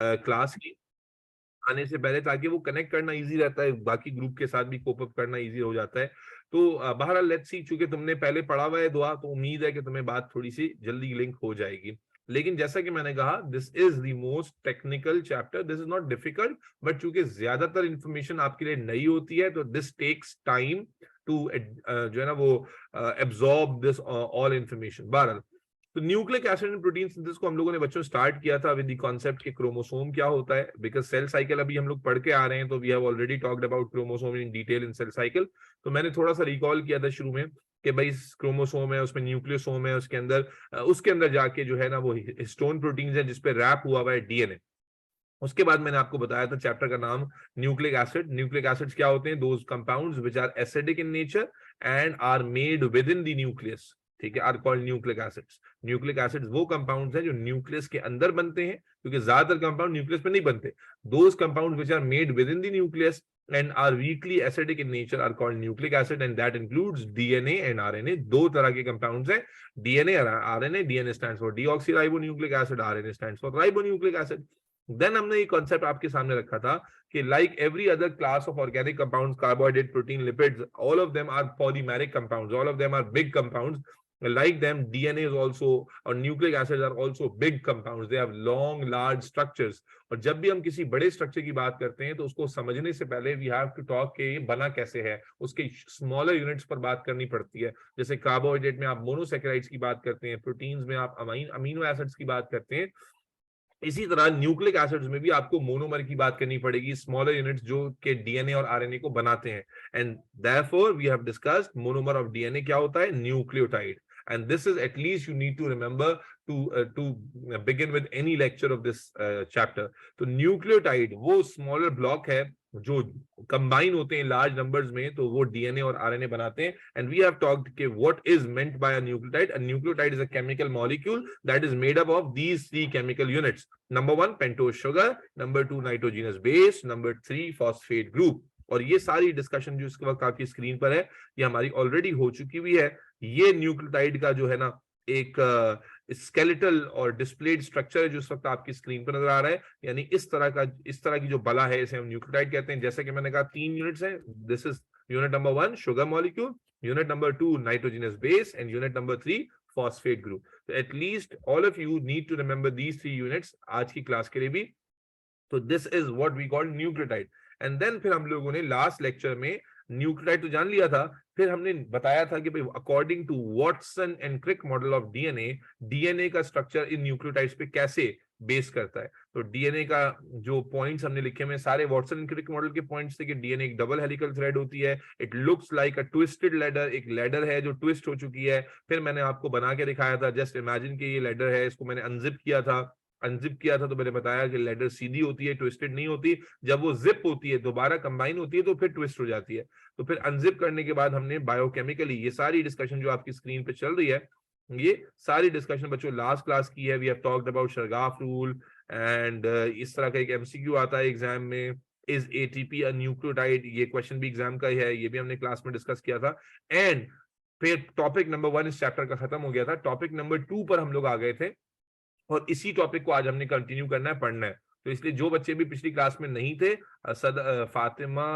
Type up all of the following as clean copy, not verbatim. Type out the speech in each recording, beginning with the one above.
Class की आने से पहले, ताकि वो कनेक्ट करना इजी रहता है, बाकी ग्रुप के साथ भी कोप अप करना इजी हो जाता है। तो बहरहाल लेट्स सी, चूंकि तुमने पहले पढ़ा हुआ है दुआ, तो उम्मीद है कि तुम्हें बात थोड़ी सी जल्दी लिंक हो जाएगी। लेकिन जैसा कि मैंने कहा, this is the most technical chapter, this is not difficult, but चूंकि ज्यादातर इंफॉर्मेशन आपके लिए नई होती है, तो दिस टेक्स टाइम टू जो है ना वो एब्जॉर्ब दिस ऑल इंफॉर्मेशन। बहरहाल, तो nucleic acid and protein synthesis को हम लोगों ने बच्चों स्टार्ट किया था विद द कॉन्सेप्ट के क्रोमोसोम क्या होता है, बिकॉज सेल साइकिल अभी हम लोग पढ़ के आ रहे हैं, तो we have already talked about chromosome in detail in cell cycle. तो मैंने थोड़ा सा रिकॉल किया था शुरू में कि भाई क्रोमोसोम है, उसमें न्यूक्लियोसोम है, उसके अंदर जाके जो है ना वो हिस्टोन प्रोटीन है जिसपे रैप हुआ हुआ है डीएनए। उसके बाद मैंने आपको बताया था चैप्टर का नाम न्यूक्लिक एसिड। न्यूक्लिक एसिड्स क्या होते हैं? Those compounds which are acidic in nature and are made within the nucleus, ठीक है, are called nucleic acids. Nucleic acids वो कंपाउंड्स हैं जो न्यूक्लियस के अंदर बनते हैं, क्योंकि ज्यादातर कंपाउंड न्यूक्लियस में नहीं बनते। Those compounds which are made within the nucleus and are weakly acidic in nature are called nucleic acid, and that includes DNA and RNA। दो तरह के कंपाउंड्स हैं, DNA और RNA। DNA stands for deoxyribonucleic acid, RNA stands for ribonucleic acid। Then हमने ये concept आपके सामने रखा था कि like every other class of organic compounds, carbohydrate, protein, lipids, all of them are polymeric compounds, all of them are big compounds. Like them, DNA is also, or nucleic acids are also big compounds. They have long, large structures. और जब भी हम किसी बड़े structure की बात करते हैं, तो उसको समझने से पहले वी हैव टू टॉक कि ये बना कैसे है, उसके स्मॉलर यूनिट्स पर बात करनी पड़ती है। जैसे कार्बोहाइड्रेट में आप मोनोसेकेराइड्स की बात करते हैं, प्रोटीन्स में आप अमीनो एसिड्स की बात करते हैं, इसी तरह न्यूक्लिक एसिड्स में भी आपको मोनोमर की बात करनी पड़ेगी, स्मॉलर यूनिट्स जो के डीएनए और आरएनए को बनाते हैं। And therefore we have discussed monomer of DNA क्या होता है? Nucleotide. And this is at least you need to remember to begin with any lecture of this chapter। तो न्यूक्लियोटाइड वो स्मॉलर ब्लॉक है जो कंबाइन होते हैं लार्ज नंबर्स में, तो वो डीएनए और आरएनए बनाते हैं। एंड वी हैव टॉक्ड कि what is meant by a nucleotide. A nucleotide is a chemical molecule that is made up of these three chemical units. Number 1 pentose sugar, number 2 nitrogenous base, number 3 phosphate group. और ये सारी discussion जो इसके वक्त आपकी screen पर है, ये हमारी ऑलरेडी हो चुकी हुई है। ये न्यूक्लियोटाइड का जो है ना एक स्केलेटल और डिस्प्लेड स्ट्रक्चर है जो इस वक्त आपकी स्क्रीन पर नजर आ रहा है। यानी इस तरह की जो बला है, इसे हम न्यूक्लियोटाइड कहते हैं। जैसे कि मैंने कहा 3 यूनिट्स हैं। This is unit number 1 sugar molecule, unit number 2 nitrogenous base, and unit number 3 phosphate group। So at least all of you need to remember these 3 units आज की क्लास के लिए भी। तो this is what we call nucleotide. And then फिर हम लोगों ने लास्ट लेक्चर में न्यूक्लियोटाइड तो जान लिया था, फिर हमने बताया था कि भाई according to Watson and Crick model of DNA, DNA का स्ट्रक्चर इन न्यूक्लियोटाइड्स पे कैसे बेस करता है। तो डीएनए का जो पॉइंट्स हमने लिखे में सारे वॉटसन एंड क्रिक मॉडल के पॉइंट्स थे कि डीएनए एक डबल हेलिकल थ्रेड होती है, it looks like a twisted ladder, एक लैडर है जो ट्विस्ट हो चुकी है। फिर मैंने आपको बना के दिखाया था, जस्ट इमेजिन कि ये लैडर है, इसको मैंने अनजिप किया था, तो मैंने बताया कि लेडर सीधी होती है, ट्विस्टेड नहीं होती। जब वो जिप होती है, दोबारा कंबाइन होती है, तो फिर ट्विस्ट हो जाती है। तो फिर अनजिप करने के बाद हमने बायोकेमिकली ये सारी डिस्कशन जो आपकी स्क्रीन पे चल रही है, ये सारी डिस्कशन बच्चों लास्ट क्लास की है। We have talked about Chargaff rule and इस तरह का एक एमसीक्यू आता है एग्जाम में, इज एटीपी अ न्यूक्लियोटाइड, ये क्वेश्चन भी एग्जाम का ही है, ये भी हमने क्लास में डिस्कस किया था। एंड फिर टॉपिक नंबर 1 इस चैप्टर का खत्म हो गया था। टॉपिक नंबर 2 पर हम लोग आ गए थे, और इसी टॉपिक को आज हमने कंटिन्यू करना है, पढ़ना है। तो इसलिए जो बच्चे भी पिछली क्लास में नहीं थे, फातिमा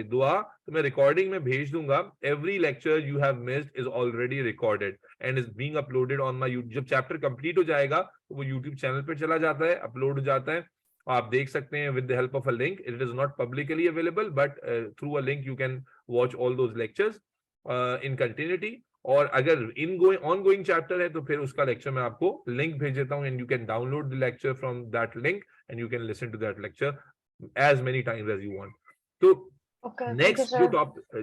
दुआ, तो मैं रिकॉर्डिंग में भेज दूंगा। Every lecture you have missed is already recorded and is being uploaded on my YouTube. जब चैप्टर कंप्लीट हो जाएगा तो वो यूट्यूब चैनल पे चला जाता है, अपलोड हो जाता है, आप देख सकते हैं with the help of a link. It is not publicly available, but through a link you can watch all those lectures in continuity. और अगर ऑन गोइंग चैप्टर है तो फिर उसका लेक्चर मैं आपको लिंक भेज देता हूं, and you can download the lecture from that link and you can listen to that lecture as many times as you want. तो नेक्स्ट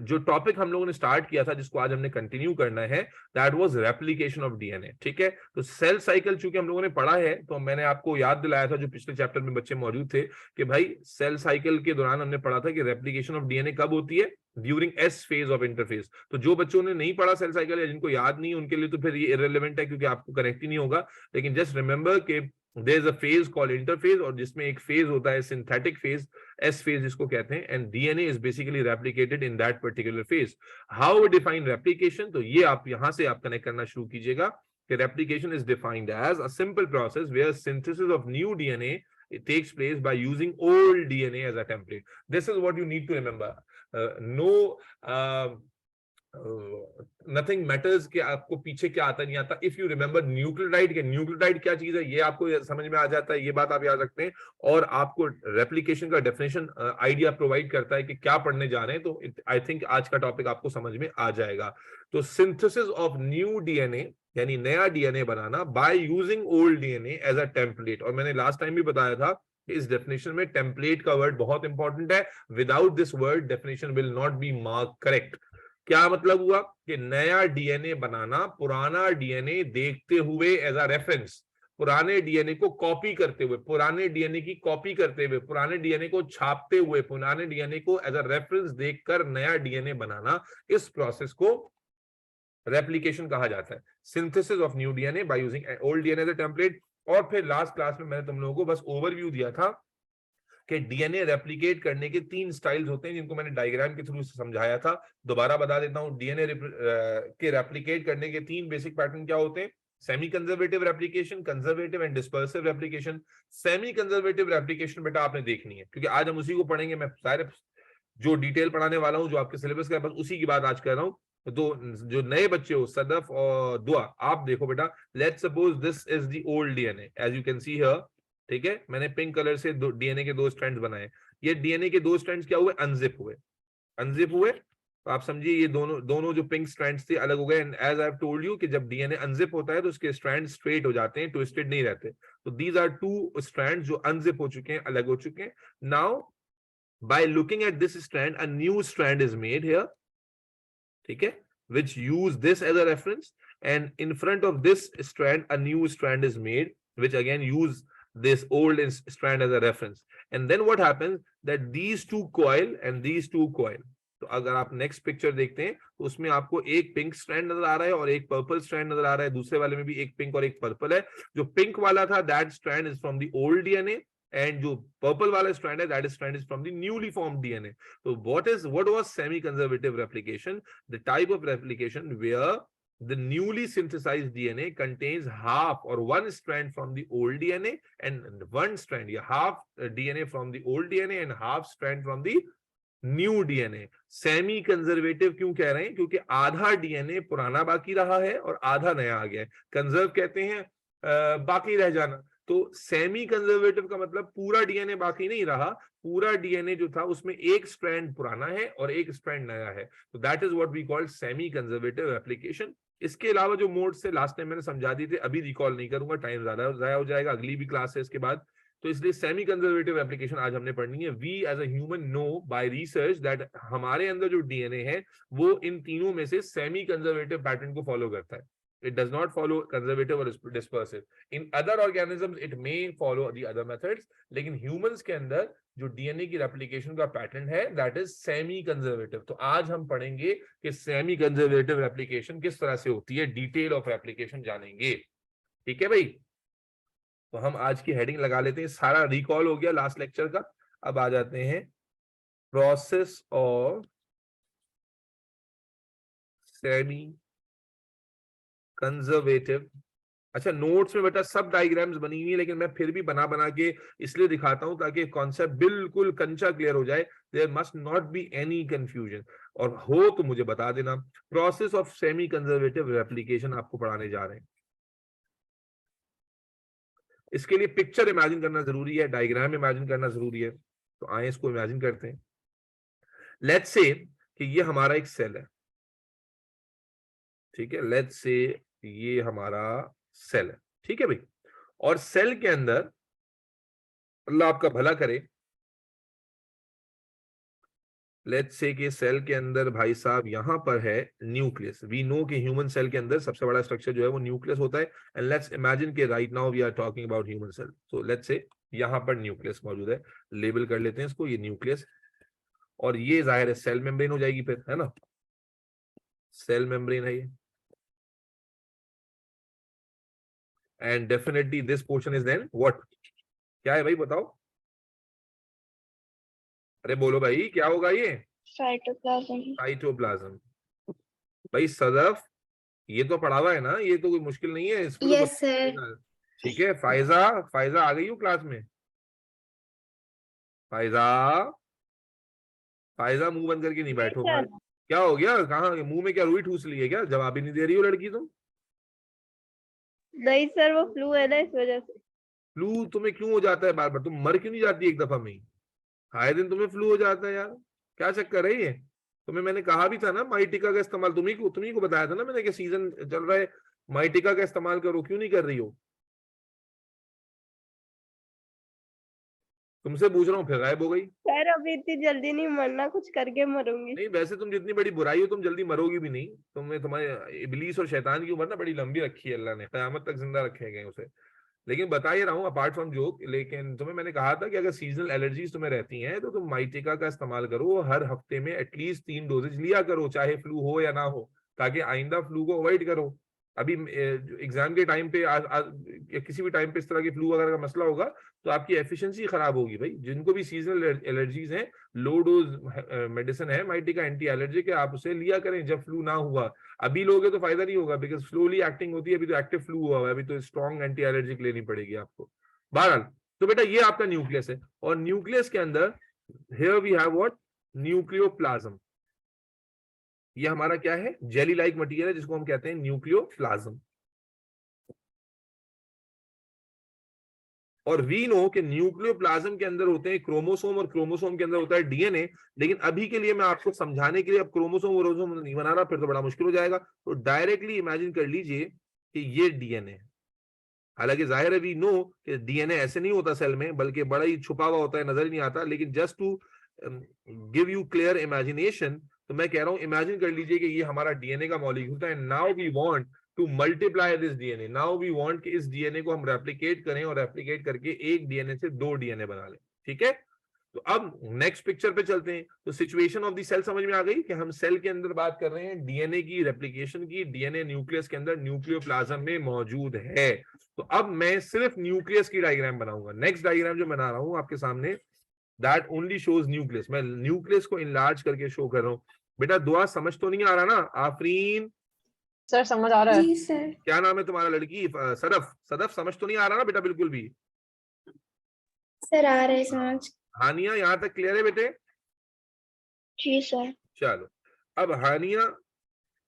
जो टॉपिक हम लोगों ने स्टार्ट किया था, जिसको आज हमने कंटिन्यू करना है, that was replication of DNA. ठीक है, तो सेल साइकिल चूंकि हम लोगों ने पढ़ा है, तो मैंने आपको याद दिलाया था जो पिछले चैप्टर में बच्चे मौजूद थे कि भाई सेल साइकिल के दौरान हमने पढ़ा था कि रेप्लिकेशन ऑफ डीएनए कब होती है? During S phase of interphase. तो जो बच्चों ने नहीं पढ़ा सेल साइकिल या जिनको याद नहीं, उनके लिए तो फिर ये इररिलेवेंट है, क्योंकि आपको कनेक्ट ही नहीं होगा। लेकिन जस्ट रिमेंबर के there is a phase called interphase, और जिसमें एक फेज होता है सिंथेटिक फेज, एस फेज जिसको कहते हैं, and DNA is basically replicated in that particular phase. How define replication, तो ये आप यहां से आप कनेक्ट करना शुरू कीजिएगा कि replication is defined as a simple process where synthesis of new DNA it takes place by using old DNA as a template. This is what you need to remember. Nothing matters कि आपको पीछे क्या आता नहीं आता. If you remember nucleotide के nucleotide क्या चीज है ये आपको समझ में आ जाता है, ये बात आप याद रखते हैं, और आपको रेप्लिकेशन का डेफिनेशन आइडिया प्रोवाइड करता है कि क्या पढ़ने जा रहे हैं. तो आई थिंक आज का टॉपिक आपको समझ में आ जाएगा. तो सिंथेसिस ऑफ न्यू डीएनए यानी नया डीएनए बनाना by using old DNA as a template. और मैंने लास्ट टाइम भी बताया था कि इस डेफिनेशन में टेम्पलेट का वर्ड बहुत इंपॉर्टेंट है. Without this word definition will not be mark correct. क्या मतलब हुआ कि नया डीएनए बनाना, पुराना डीएनए देखते हुए एज अ रेफरेंस, पुराने डीएनए को कॉपी करते हुए, पुराने डीएनए की कॉपी करते हुए, पुराने डीएनए को छापते हुए, पुराने डीएनए को एज अ रेफरेंस देखकर नया डीएनए बनाना, इस प्रोसेस को रेप्लिकेशन कहा जाता है. Synthesis of new DNA by using old DNA as a template. और फिर लास्ट क्लास में मैंने तुम लोगों को बस ओवरव्यू दिया था कि डीएनए रेप्लिकेट करने के 3 स्टाइल्स होते हैं, जिनको मैंने डायग्राम के थ्रू समझाया था. दोबारा बता देता हूं, डीएनए के रेप्लिकेट करने के 3 बेसिक पैटर्न क्या होते हैं. Semi conservative replication, conservative and dispersive replication. Semi conservative replication बेटा आपने देखनी है, क्योंकि आज हम उसी को पढ़ेंगे. मैं सारे जो डिटेल पढ़ाने वाला हूं, जो आपके सिलेबस का, बस उसी की बात आज कर रहा हूं. तो जो नए बच्चे हो, सदफ और दुआ, आप देखो बेटा, let's suppose this is the old DNA as you can see here. ठीक है, मैंने पिंक कलर से डीएनए के 2 स्ट्रैंड्स बनाए. ये डीएनए के 2 स्ट्रैंड्स क्या हुए, अनजिप हुए. अनजिप हुए तो आप समझिए ये दोनों जो पिंक स्ट्रैंड्स थे अलग हो गए. And as I have told you कि जब डीएनए अनजिप होता है तो उसके स्ट्रैंड स्ट्रेट हो जाते हैं, ट्विस्टेड नहीं रहते. तो दीज आर 2 स्ट्रैंड्स जो अनजिप हो चुके हैं, अलग हो चुके हैं. Now by looking at this strand, a new strand is made here. ठीक है, which use this as a reference, and in front of this strand a new strand is made, which again use this old strand as a reference. And then what happens that these 2 coil and these 2 coil. तो अगर आप next picture देखते हैं तो उसमें आपको एक pink strand नजर आ रहा है और एक पर्पल स्ट्रैंड नजर आ रहा है. दूसरे वाले में भी एक पिंक और एक पर्पल है. जो पिंक वाला था that strand is from the old DNA, and जो purple वाला strand है that strand is from the newly formed DNA. So what was semi-conservative replication? The type of replication where the newly synthesized DNA contains half or 1 strand from the old DNA and 1 strand, half DNA from the old DNA and half strand from the new DNA. Semi conservative क्यों कह रहे हैं, क्योंकि आधा DNA पुराना बाकी रहा है और आधा नया आ गया है. कंजर्व कहते हैं बाकी रह जाना. तो सेमी कंजर्वेटिव का मतलब पूरा डीएनए बाकी नहीं रहा, पूरा डीएनए जो था उसमें एक स्ट्रैंड पुराना है और एक स्ट्रैंड नया है. तो that is what we call semi conservative application. इसके अलावा जो मोड्स थे लास्ट टाइम मैंने समझा दिए थे, अभी रिकॉल नहीं करूंगा, टाइम ज्यादा जाया हो जाएगा, अगली भी क्लास है इसके बाद. तो इसलिए सेमी कंजर्वेटिव एप्लीकेशन आज हमने पढ़नी है. We as a human know by research that हमारे अंदर जो डीएनए है वो इन तीनों में से सेमी कंजर्वेटिव पैटर्न को फॉलो करता है. It does not follow conservative or dispersive. In other organisms, it may follow the other methods. लेकिन humans के अंदर जो डीएनए की रेप्लिकेशन का पैटर्न है, that is semi conservative. तो आज हम पढ़ेंगे कि semi conservative रेप्लिकेशन किस तरह से होती है, डिटेल ऑफ रेप्लिकेशन जानेंगे. ठीक है भाई, तो हम आज की हेडिंग लगा लेते हैं. सारा रिकॉल हो गया लास्ट लेक्चर का. अब आ जाते हैं प्रोसेस ऑफ सेमी कंजर्वेटिव. अच्छा, नोट्स में बेटा सब डायग्राम्स बनी हुई है, लेकिन मैं फिर भी बना बना के इसलिए दिखाता हूं ताकि कॉन्सेप्ट बिल्कुल कंचा क्लियर हो जाए. There must not be any confusion, और हो तो मुझे बता देना. Process of semi conservative replication आपको पढ़ाने जा रहे हैं. इसके लिए पिक्चर इमेजिन करना जरूरी है, डायग्राम इमेजिन करना जरूरी है. तो आए इसको इमेजिन करते हैं. लेट्स से कि ये हमारा एक सेल है. ठीक है, लेट्स से ये हमारा सेल है. ठीक है भाई, और सेल के अंदर अल्लाह आपका भला करे, लेट्स से कि सेल के अंदर भाई साहब यहां पर है न्यूक्लियस. वी नो कि ह्यूमन सेल के अंदर सबसे बड़ा स्ट्रक्चर जो है वो न्यूक्लियस होता है. एंड लेट्स इमेजिन कि right now we are talking about human cell. So let's say यहां पर न्यूक्लियस मौजूद है. लेबल कर लेते हैं इसको, ये न्यूक्लियस, और ये जाहिर है सेल मेम्ब्रेन हो जाएगी फिर, है ना. सेल मेम्ब्रेन है ये. And definitely this portion is then what, क्या है भाई बताओ. अरे बोलो भाई, क्या होगा ये. साइटोप्लाज्म. साइटोप्लाज्म. भाई सदफ, ये तो पढ़ा हुआ है ना, ये तो कोई मुश्किल नहीं है इसको. Yes sir. ठीक है, फायजा, फायजा आ गई हो क्लास में. फायजा, फायजा मुंह बंद करके नहीं बैठो। क्या हो गया, कहाँ मुंह में क्या रुई ठूस ली है क्या? जवाब ही नहीं दे रही हो लड़की तुम। नहीं सर, वो फ्लू है ना, इस वजह से। फ्लू तुम्हें क्यों हो जाता है बार बार? तुम मर क्यों नहीं जाती एक दफा में ही? आए दिन तुम्हें फ्लू हो जाता है यार, क्या चक्कर है ये? तुम्हें मैंने कहा भी था ना माइटिका का इस्तेमाल, तुम्ही को बताया था ना मैंने कि सीजन चल रहा है, माइटिका का इस्तेमाल करो, क्यों नहीं कर रही हो? तुमसे पूछ रहा हूँ, फिर गायब हो गई। सर अभी इतनी जल्दी नहीं मरना, कुछ करके मरूंगी। नहीं, वैसे तुम जितनी बड़ी बुराई हो तुम जल्दी मरोगी भी नहीं। तुम्हारे इबलीस और शैतान की उम्र ना बड़ी लंबी रखी है अल्लाह ने, कयामत तक जिंदा रखेंगे उसे। लेकिन बता ये रहा हूँ अपार्ट फ्रॉम जोक, लेकिन तुम्हें मैंने कहा था कि अगर सीजनल एलर्जीज तुम्हें रहती हैं तो तुम माइटिका का इस्तेमाल करो, हर हफ्ते में एटलीस्ट 3 डोजेज लिया करो, चाहे फ्लू हो या ना हो, ताकि आइंदा फ्लू को अवॉइड करो। अभी एग्जाम के टाइम पे या किसी भी टाइम पे इस तरह की फ्लू वगैरह का मसला होगा तो आपकी एफिशिएंसी खराब होगी भाई। जिनको भी सीजनल एलर्जीज हैं, लो डोज मेडिसिन है माइटिका एंटी एलर्जी के, आप उसे लिया करें जब फ्लू ना हुआ। अभी लोगे तो फायदा नहीं होगा, बिकॉज स्लोली एक्टिंग होती है, अभी तो एक्टिव फ्लू हुआ है, अभी तो स्ट्रॉन्ग एंटी एलर्जिक लेनी पड़ेगी आपको। बहरहाल, तो बेटा ये आपका न्यूक्लियस है, और न्यूक्लियस के अंदर here we have what, nucleoplasm. ये हमारा क्या है? जेली लाइक मटेरियल है जिसको हम कहते हैं न्यूक्लियोप्लाज्म। और वी नो कि न्यूक्लियोप्लाज्म के अंदर होते हैं क्रोमोसोम, और क्रोमोसोम के अंदर होता है डीएनए। लेकिन अभी के लिए मैं आपको समझाने के लिए अब क्रोमोसोम वोमोसोम नहीं बना रहा, फिर तो बड़ा मुश्किल हो जाएगा। तो डायरेक्टली इमेजिन कर लीजिए कि ये डीएनए है। हालांकि जाहिर है वी नो कि डीएनए ऐसे नहीं होता सेल में, बल्कि बड़ा ही छुपा हुआ होता है, नजर ही नहीं आता। लेकिन just to give you clear imagination, तो मैं कह रहा हूं इमेजिन कर लीजिए कि ये हमारा डीएनए का मॉलिक्यूल है। Now we want to multiply this DNA, now we want कि इस डीएनए को हम रेप्लिकेट करें, और रेप्लिकेट करके एक डीएनए से 2 डीएनए बना लें। ठीक है, तो अब नेक्स्ट पिक्चर पे चलते हैं। तो सिचुएशन ऑफ द सेल समझ में आ गई कि हम सेल के अंदर बात कर रहे हैं डीएनए की रेप्लिकेशन की। डीएनए न्यूक्लियस के अंदर न्यूक्लियोप्लाज्म में मौजूद है। तो अब मैं सिर्फ न्यूक्लियस की डायग्राम बनाऊंगा। नेक्स्ट डायग्राम जो बना रहा हूं आपके सामने, दैट ओनली शोज न्यूक्लियस। मैं न्यूक्लियस को इनलार्ज करके शो कर रहा हूं। बेटा दुआ समझ तो नहीं आ रहा ना? आफरीन सर समझ आ रहा है। जी सर। क्या नाम है तुम्हारा लड़की? सदफ। सदफ समझ तो नहीं आ रहा ना बेटा बिल्कुल भी? सर आ रहे समझ। हानिया यहां तक क्लियर है बेटे? जी सर। चलो, अब हानिया,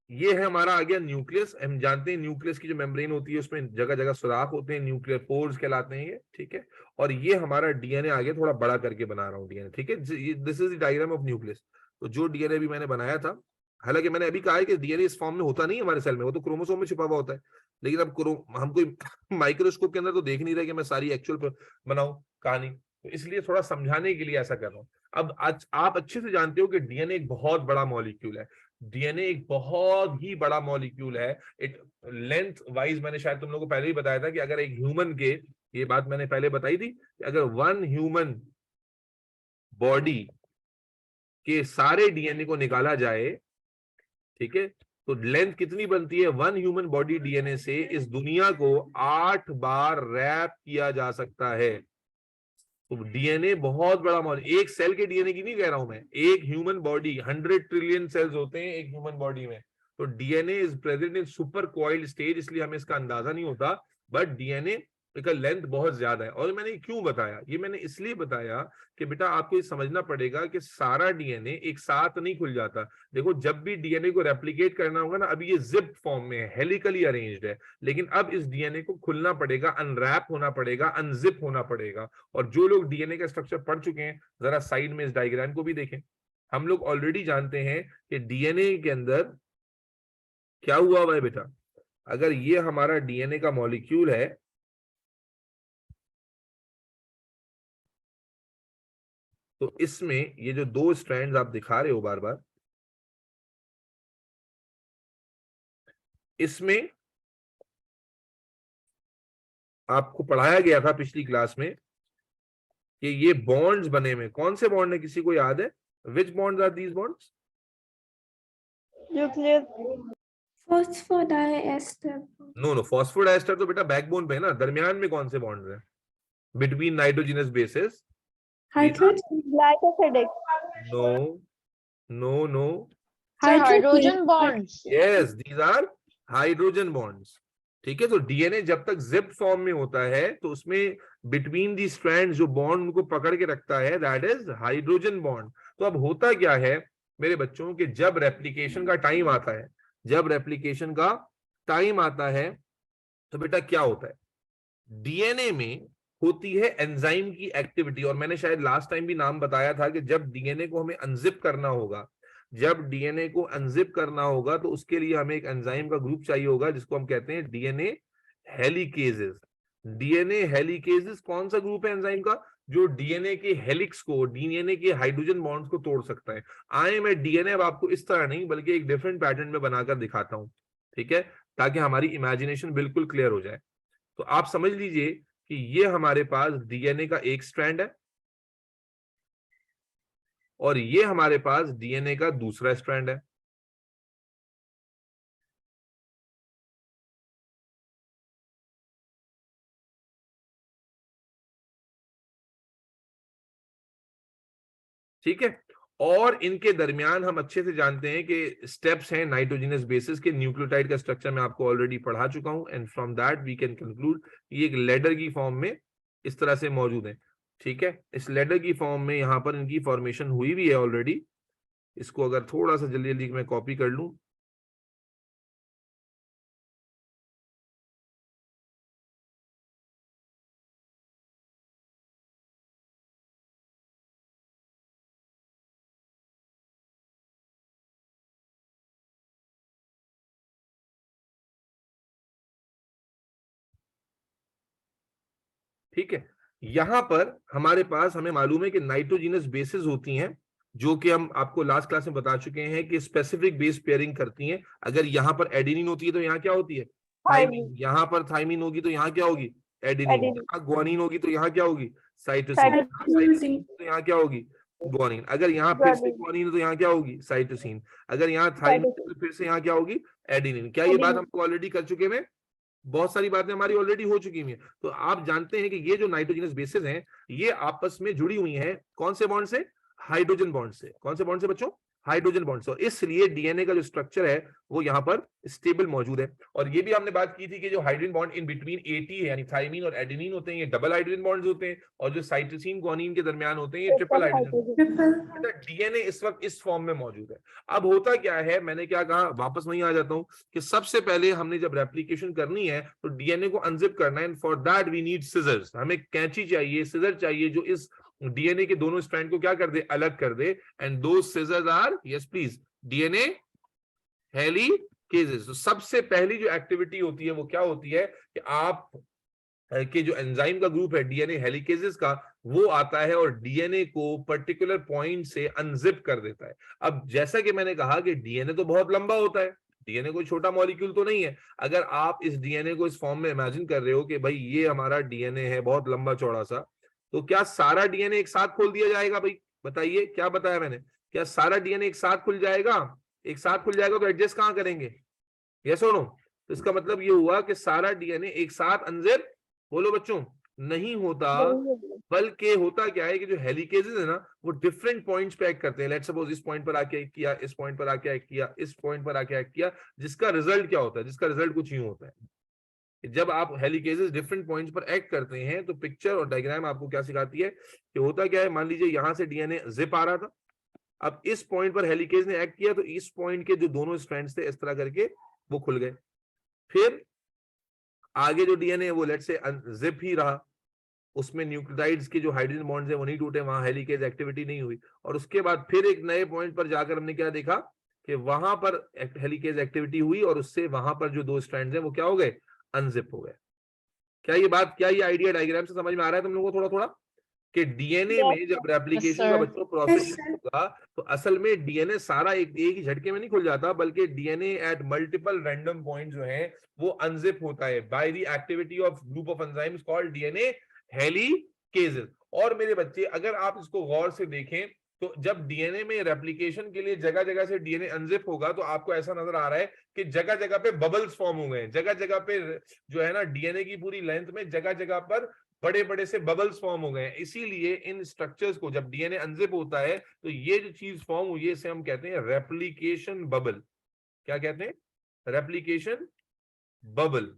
ये है हमारा आ गया न्यूक्लियस। हम जानते हैं न्यूक्लियस की जो मेम्ब्रेन होती है उसमें जगह जगह सुराख होते हैं, न्यूक्लियर पोर्स कहलाते हैं ये। ठीक है, और ये हमारा डीएनए आगे थोड़ा बड़ा करके बना रहा हूँ डीएनए। ठीक है, this is the diagram of nucleus. तो जो डीएनए भी मैंने बनाया था, हालांकि मैंने अभी कहा है कि डीएनए इस फॉर्म में होता नहीं है हमारे सेल में, वो तो क्रोमोसोम में छुपा हुआ होता है। लेकिन अब हम कोई माइक्रोस्कोप के अंदर तो देख नहीं रहे कि मैं सारी एक्चुअल बनाऊं कहानी, तो इसलिए थोड़ा समझाने के लिए ऐसा कर रहा हूँ। अब आज आप अच्छे से जानते हो कि डीएनए एक बहुत बड़ा मॉलिक्यूल है। डीएनए एक बहुत ही बड़ा मॉलिक्यूल है। इट लेंथ वाइज मैंने शायद तुम लोगों को पहले ही बताया था कि अगर एक ह्यूमन के, ये बात मैंने पहले बताई थी कि अगर 1 ह्यूमन बॉडी के सारे डीएनए को निकाला जाए, ठीक है, तो लेंथ कितनी बनती है? 1 ह्यूमन बॉडी डीएनए से इस दुनिया को 8 बार रैप किया जा सकता है। तो डीएनए बहुत बड़ा मॉलिक्यूल, एक सेल के डीएनए की नहीं कह रहा हूं मैं, एक ह्यूमन बॉडी, 100 ट्रिलियन सेल्स होते हैं एक ह्यूमन बॉडी में। तो DNA is present in super coiled stage, इसलिए हमें इसका अंदाजा नहीं होता, बट डीएनए का लेंथ बहुत ज्यादा है। और मैंने क्यों बताया? ये मैंने इसलिए बताया कि बेटा आपको ये समझना पड़ेगा कि सारा डीएनए एक साथ नहीं खुल जाता। देखो, जब भी डीएनए को रेप्लिकेट करना होगा ना, अभी ये जिप फॉर्म में है, हेलिकली अरेंज्ड है, लेकिन अब इस डीएनए को खुलना पड़ेगा, अनरैप होना पड़ेगा, अनजिप होना पड़ेगा। और जो लोग डीएनए का स्ट्रक्चर पढ़ चुके हैं, जरा साइड में इस डायग्राम को भी देखें। हम लोग ऑलरेडी जानते हैं कि डीएनए के अंदर क्या हुआ है बेटा। अगर ये हमारा डीएनए का मॉलिक्यूल है, तो इसमें ये जो 2 स्ट्रैंड्स आप दिखा रहे हो बार बार, इसमें आपको पढ़ाया गया था पिछली क्लास में कि ये बॉन्ड्स बने हुए, कौन से बॉन्ड है किसी को याद है? Which bonds are these bonds? Phosphodiester. No, phosphodiester तो बेटा बैकबोन पे है ना। दरमियान में कौन से बॉन्ड्स हैं between nitrogenous bases? Hydrogen. Glycosidic. No. Sir hydrogen bonds. Yes, these are hydrogen bonds. ठीक है, तो डीएनए जब तक जिप फॉर्म में होता है तो उसमें बिटवीन दी स्ट्रैंड जो बॉन्ड उनको पकड़ के रखता है दैट इज हाइड्रोजन बॉन्ड। तो अब होता क्या है मेरे बच्चों कि जब रेप्लिकेशन का टाइम आता है, जब रेप्लिकेशन का टाइम आता है तो बेटा क्या होता है, डीएनए में होती है एंजाइम की एक्टिविटी। और मैंने शायद लास्ट टाइम भी नाम बताया था कि जब डीएनए को हमें अनजिप करना होगा, जब डीएनए को अनजिप करना होगा तो उसके लिए हमें एक एंजाइम का ग्रुप चाहिए होगा जिसको हम कहते हैं डीएनए हेलिकेजेस। डीएनए हेलिकेजेस कौन सा ग्रुप है एंजाइम का, जो डीएनए के हेलिक्स को, डीएनए के हाइड्रोजन बॉन्ड्स को तोड़ सकता है। आए मैं डीएनए अब आपको इस तरह नहीं बल्कि एक डिफरेंट पैटर्न में बनाकर दिखाता हूं, ठीक है, ताकि हमारी इमेजिनेशन बिल्कुल क्लियर हो जाए। तो आप समझ लीजिए कि ये हमारे पास डीएनए का एक स्ट्रैंड है और ये हमारे पास डीएनए का दूसरा स्ट्रैंड है। ठीक है, और इनके दरमियान हम अच्छे से जानते हैं कि स्टेप्स हैं नाइट्रोजनस बेसिस के। न्यूक्लियोटाइड का स्ट्रक्चर मैं आपको ऑलरेडी पढ़ा चुका हूं and from that we can conclude ये एक लेडर की फॉर्म में इस तरह से मौजूद है। ठीक है, इस लेडर की फॉर्म में यहां पर इनकी फॉर्मेशन हुई भी है ऑलरेडी। इसको अगर थोड़ा सा जल्दी जल्दी मैं कॉपी कर लूं, ठीक है, यहां पर हमारे पास हमें मालूम है कि नाइट्रोजिनस बेसेस होती हैं जो कि हम आपको लास्ट क्लास में बता चुके हैं कि स्पेसिफिक बेस पेयरिंग करती हैं। अगर यहां पर एडेनिन होती है तो यहाँ क्या होती है, थाइमिन। यहाँ पर थाइमिन होगी तो यहाँ क्या होगी, एडेनिन। यहाँ ग्वानिन होगी तो यहाँ क्या होगी, साइटोसिन। साइटोसिन। तो यहाँ क्या होगी, ग्वानिन। अगर यहाँ फिर से ग्वानिन है तो यहाँ क्या होगी, साइटोसिन। अगर यहाँ थाइमिन तो फिर से यहाँ क्या होगी, एडेनिन। क्या ये बात हमको ऑलरेडी कर चुके हैं, बहुत सारी बातें हमारी ऑलरेडी हो चुकी हैं। तो आप जानते हैं कि ये जो नाइट्रोजनस बेसेस हैं ये आपस में जुड़ी हुई हैं कौन से बॉन्ड से, हाइड्रोजन बॉन्ड से। कौन से बॉन्ड से बच्चों, हाइड्रोजन बॉन्ड से। और इसलिए डीएनए का जो स्ट्रक्चर है वो यहाँ पर स्टेबल मौजूद है। और ये भी हमने बात की थी कि जो hydrogen bond in between eighty है यानी थाइमिन और एडेनिन होते हैं, ये डबल हाइड्रोजन बॉन्ड्स होते हैं। और जो साइटोसिन ग्वानिन के दरमियान होते हैं ये ट्रिपल हाइड्रोजन। डीएनए इस वक्त इस फॉर्म में मौजूद है। अब होता क्या है, मैंने क्या कहा, वापस वहीं आ जाता हूं कि सबसे पहले हमने जब रेप्लिकेशन करनी है तो डीएनए को अनजिप करना है and for that we need scissors. हमें कैंची चाहिए, सिजर चाहिए जो इस डीएनए के दोनों स्ट्रैंड को क्या कर दे, अलग कर दे। एंड दो scissors are, yes please, DNA helicases. तो सबसे पहली जो एक्टिविटी होती है वो क्या होती है कि आप कि जो एंजाइम का ग्रुप है डीएनए हेलिकेजेस का, वो आता है और डीएनए को पर्टिकुलर पॉइंट से अनजिप कर देता है। अब जैसा कि मैंने कहा कि डीएनए तो बहुत लंबा होता है, डीएनए कोई छोटा मॉलिक्यूल तो नहीं है। अगर आप इस डीएनए को इस फॉर्म में इमेजिन कर रहे हो कि भाई ये हमारा डीएनए है बहुत लंबा चौड़ा सा, तो क्या सारा डीएनए एक साथ खोल दिया जाएगा? भाई बताइए, क्या बताया मैंने, क्या सारा डीएनए एक साथ खुल जाएगा? एक साथ खुल जाएगा तो एडजस्ट कहां करेंगे, यस और नो? तो इसका मतलब ये हुआ कि सारा डीएनए एक साथ अनजिप, बोलो बच्चों, नहीं होता। बल्कि होता क्या है कि जो हेलिकेजेस है ना वो डिफरेंट पॉइंट्स पे एक्ट करते हैं। लेट्स सपोज इस पॉइंट पर आके एक्ट किया, इस पॉइंट पर आके एक्ट किया, इस पॉइंट पर आके एक्ट किया, जिसका रिजल्ट क्या होता है, जिसका रिजल्ट कुछ यूं होता है। जब आप हेलिकेजेस डिफरेंट पॉइंट्स पर एक्ट करते हैं तो पिक्चर और डायग्राम आपको क्या सिखाती है कि होता क्या है। मान लीजिए यहां से डीएनए जिप आ रहा था, अब इस पॉइंट पर हेलिकेज ने एक्ट किया तो इस पॉइंट के जो दोनों स्ट्रैंड्स थे इस तरह करके वो खुल गए। फिर आगे जो डीएनए वो लेट्स से जिप ही रहा, उसमें न्यूक्लियोटाइड्स के जो हाइड्रोजन बॉन्ड्स हैं वो नहीं टूटे, वहां हेलिकेज एक्टिविटी नहीं हुई। और उसके बाद फिर एक नए पॉइंट पर जाकर हमने क्या देखा कि वहां पर हेलिकेज एक्टिविटी हुई और उससे वहां पर जो दो स्ट्रैंड्स हैं वो क्या हो गए, अनजिप हो गए। क्या ये बात, क्या ये आइडिया डायग्राम से समझ में आ रहा है तुम लोगों को थोड़ा थोड़ा कि डीएनए में जब रेप्लिकेशन का बच्चों प्रोसेस होगा तो असल में डीएनए सारा एक ही झटके में नहीं खुल जाता, बल्कि DNA at multiple random point जो है वो अनजिप होता है by the activity of group of enzymes called DNA helicases. और मेरे बच्चे अगर आप इसको गौर से देखें तो जब डीएनए में रेप्लिकेशन के लिए जगह जगह से डीएनए अनजिप होगा तो आपको ऐसा नजर आ रहा है कि जगह जगह पे बबल्स फॉर्म हो गए हैं। जगह जगह पे जो है ना डीएनए की पूरी लेंथ में जगह जगह पर बड़े बड़े से बबल्स फॉर्म हो गए हैं। इसीलिए इन स्ट्रक्चर्स को जब डीएनए अनजिप होता है तो ये जो चीज फॉर्म हुई है इसे हम कहते हैं रेप्लिकेशन बबल। क्या कहते हैं, रेप्लिकेशन बबल।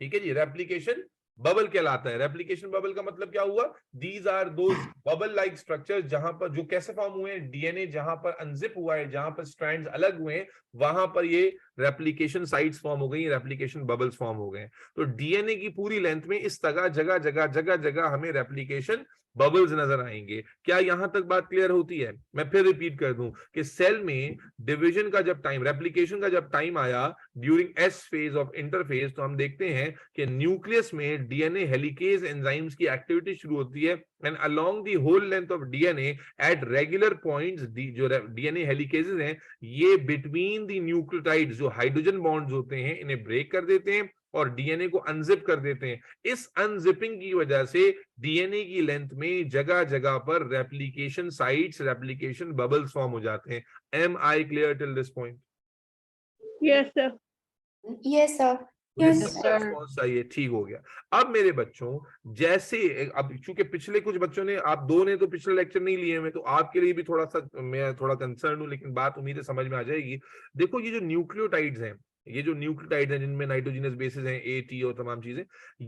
ठीक है जी, रेप्लिकेशन बबल कहलाता है। रेप्लिकेशन बबल का मतलब क्या हुआ? These are those bubble like structures जहां पर जो कैसे फॉर्म हुए हैं, डीएनए जहां पर अनजिप हुआ है, जहां पर स्ट्रैंड्स अलग हुए हैं, वहां पर ये रेप्लिकेशन साइट्स फॉर्म हो गई, रेप्लिकेशन बबल्स फॉर्म हो गए। तो डीएनए की पूरी लेंथ में इस जगह जगह जगह जगह जगह हमें रेप्लिकेशन बबल्स नजर आएंगे। क्या यहां तक बात क्लियर होती है? मैं फिर रिपीट कर दूं कि सेल में डिवीजन का जब टाइम, रेप्लिकेशन का जब टाइम आया during S phase of interphase, तो हम देखते हैं कि न्यूक्लियस में डीएनए हेलिकेज एंजाइम्स की एक्टिविटी शुरू होती है and along the whole length of DNA at regular points, जो डीएनए हेलिकेजेस हैं ये बिटवीन द न्यूक्लियोटाइड्स जो हाइड्रोजन बॉन्ड्स होते हैं इन्हें ब्रेक कर देते हैं और डीएनए को अनजिप कर देते हैं। इस अनजिपिंग की वजह से डीएनए की लेंथ में जगह जगह पर replication sites, replication bubbles form हो जाते हैं। Am I clear till this point? Yes sir. Yes, sir. Yes, sir. Response चाहिए, ठीक हो गया। अब मेरे बच्चों, जैसे अब चूंकि पिछले कुछ बच्चों ने, आप दो ने तो पिछले लेक्चर नहीं लिए हुए, तो आपके लिए भी थोड़ा सा मैं थोड़ा कंसर्न हूं, लेकिन बात उम्मीद है समझ में आ जाएगी। देखो ये जो न्यूक्लियोटाइड्स हैं, ये जो न्यूक्लियोटाइड्स हैं जिनमें नाइट्रोजनस बेसिस हैं, ए टी और तमाम चीजें,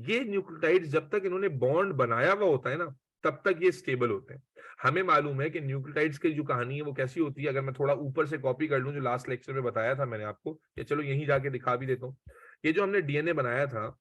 ये न्यूक्लियोटाइड्स जब तक इन्होंने बॉन्ड बनाया हुआ होता है ना, तब तक ये स्टेबल होते हैं। हमें मालूम है कि न्यूक्लियोटाइड्स की जो कहानी है वो कैसी होती है। अगर मैं थोड़ा ऊपर से कॉपी कर लूं जो लास्ट लेक्चर में बताया था मैंने आपको, या चलो यहीं जाके दिखा भी देता हूँ। ये जो हमने डीएनए बनाया था,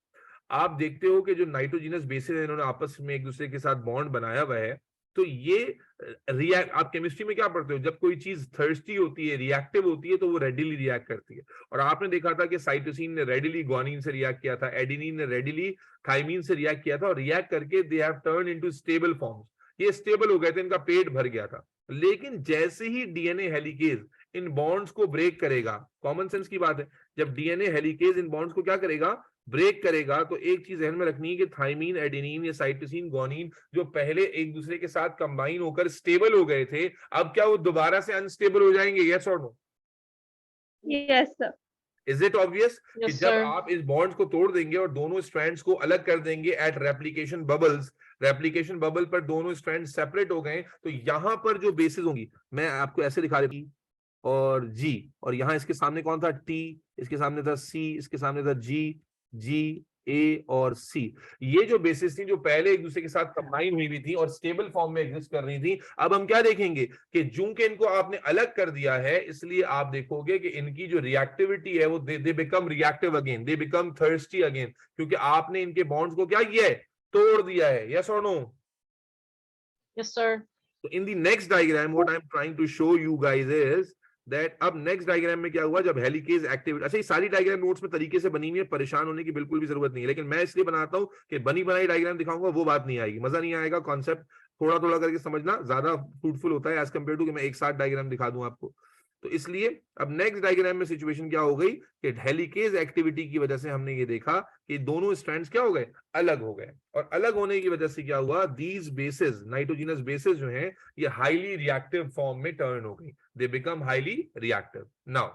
आप देखते हो कि जो नाइट्रोजनस बेसिस है इन्होंने आपस में एक दूसरे के साथ बॉन्ड बनाया हुआ है। तो ये रिएक्ट, आप केमिस्ट्री में क्या पढ़ते हो, जब कोई चीज थर्स्टी होती है, रिएक्टिव होती है, तो वो रेडिली रिएक्ट करती है। और आपने देखा था कि साइटोसिन ने रेडिली ग्वानिन से रिएक्ट किया था, एडेनिन ने रेडिली थाइमिन से रिएक्ट किया था, और रिएक्ट करके they have turn into stable forms. ये स्टेबल हो गए थे, इनका पेट भर गया था। लेकिन जैसे ही डीएनए हेलिकेज इन बॉन्ड्स को ब्रेक करेगा, कॉमन सेंस की बात है, जब डीएनए हेलिकेज इन बॉन्ड्स को क्या करेगा, ब्रेक करेगा, तो एक चीज ध्यान में रखनी है कि थाइमीन, एडेनिन या साइटोसिन, ग्वानिन जो पहले एक दूसरे के साथ कंबाइन होकर स्टेबल हो गए थे, अब क्या वो दोबारा से अनस्टेबल हो जाएंगे? यस और no? Yes sir. Is it obvious कि Yes, जब sir. आप इस बॉन्ड्स को तोड़ देंगे और दोनों स्ट्रैंड्स को अलग कर देंगे at replication bubbles, replication bubble पर दोनों स्ट्रैंड सेपरेट हो गए, तो यहां पर जो बेसिस होंगी, मैं आपको ऐसे दिखा रही हूं, और जी, और यहां इसके सामने कौन था? टी, इसके सामने था सी, इसके सामने था जी, जी, ए और सी। ये जो बेसिस थी जो पहले एक दूसरे के साथ कंबाइन हुई हुई थी और स्टेबल फॉर्म में एग्जिस्ट कर रही थी, अब हम क्या देखेंगे कि चूंकि इनको आपने अलग कर दिया है, इसलिए आप देखोगे कि इनकी जो रिएक्टिविटी है वो दे become reactive again, they become thirsty again, क्योंकि आपने इनके बॉन्ड्स को क्या किया है? तोड़ दिया है। यस और no? Yes, sir. So in the next diagram, what I'm trying to show you guys is that अब नेक्स्ट डायग्राम में क्या हुआ, जब हेलिकेज एक्टिविटी, अच्छा ये सारी डायग्राम नोट्स में तरीके से बनी हुई है, परेशान होने की बिल्कुल भी जरूरत नहीं है, लेकिन मैं इसलिए बनाता हूं कि बनी बनाई डायग्राम दिखाऊंगा वो बात नहीं आएगी, मजा नहीं आएगा। कॉन्सेप्ट थोड़ा थोड़ा करके समझना ज्यादा फ्रूटफुल होता है एज कम्पेयर टू कि मैं एक साथ डायग्राम दिखा दूं आपको। तो इसलिए अब नेक्स्ट डायग्राम में सिचुएशन क्या हो गई कि हेलिकेज एक्टिविटी की वजह से हमने ये देखा कि दोनों स्ट्रैंड्स क्या हो गए, अलग हो गए, और अलग होने की वजह से क्या हुआ, दीज बेसिस, नाइट्रोजनस बेसिस जो हैं ये हाईली रिएक्टिव फॉर्म में टर्न हो गई, they become highly reactive. Now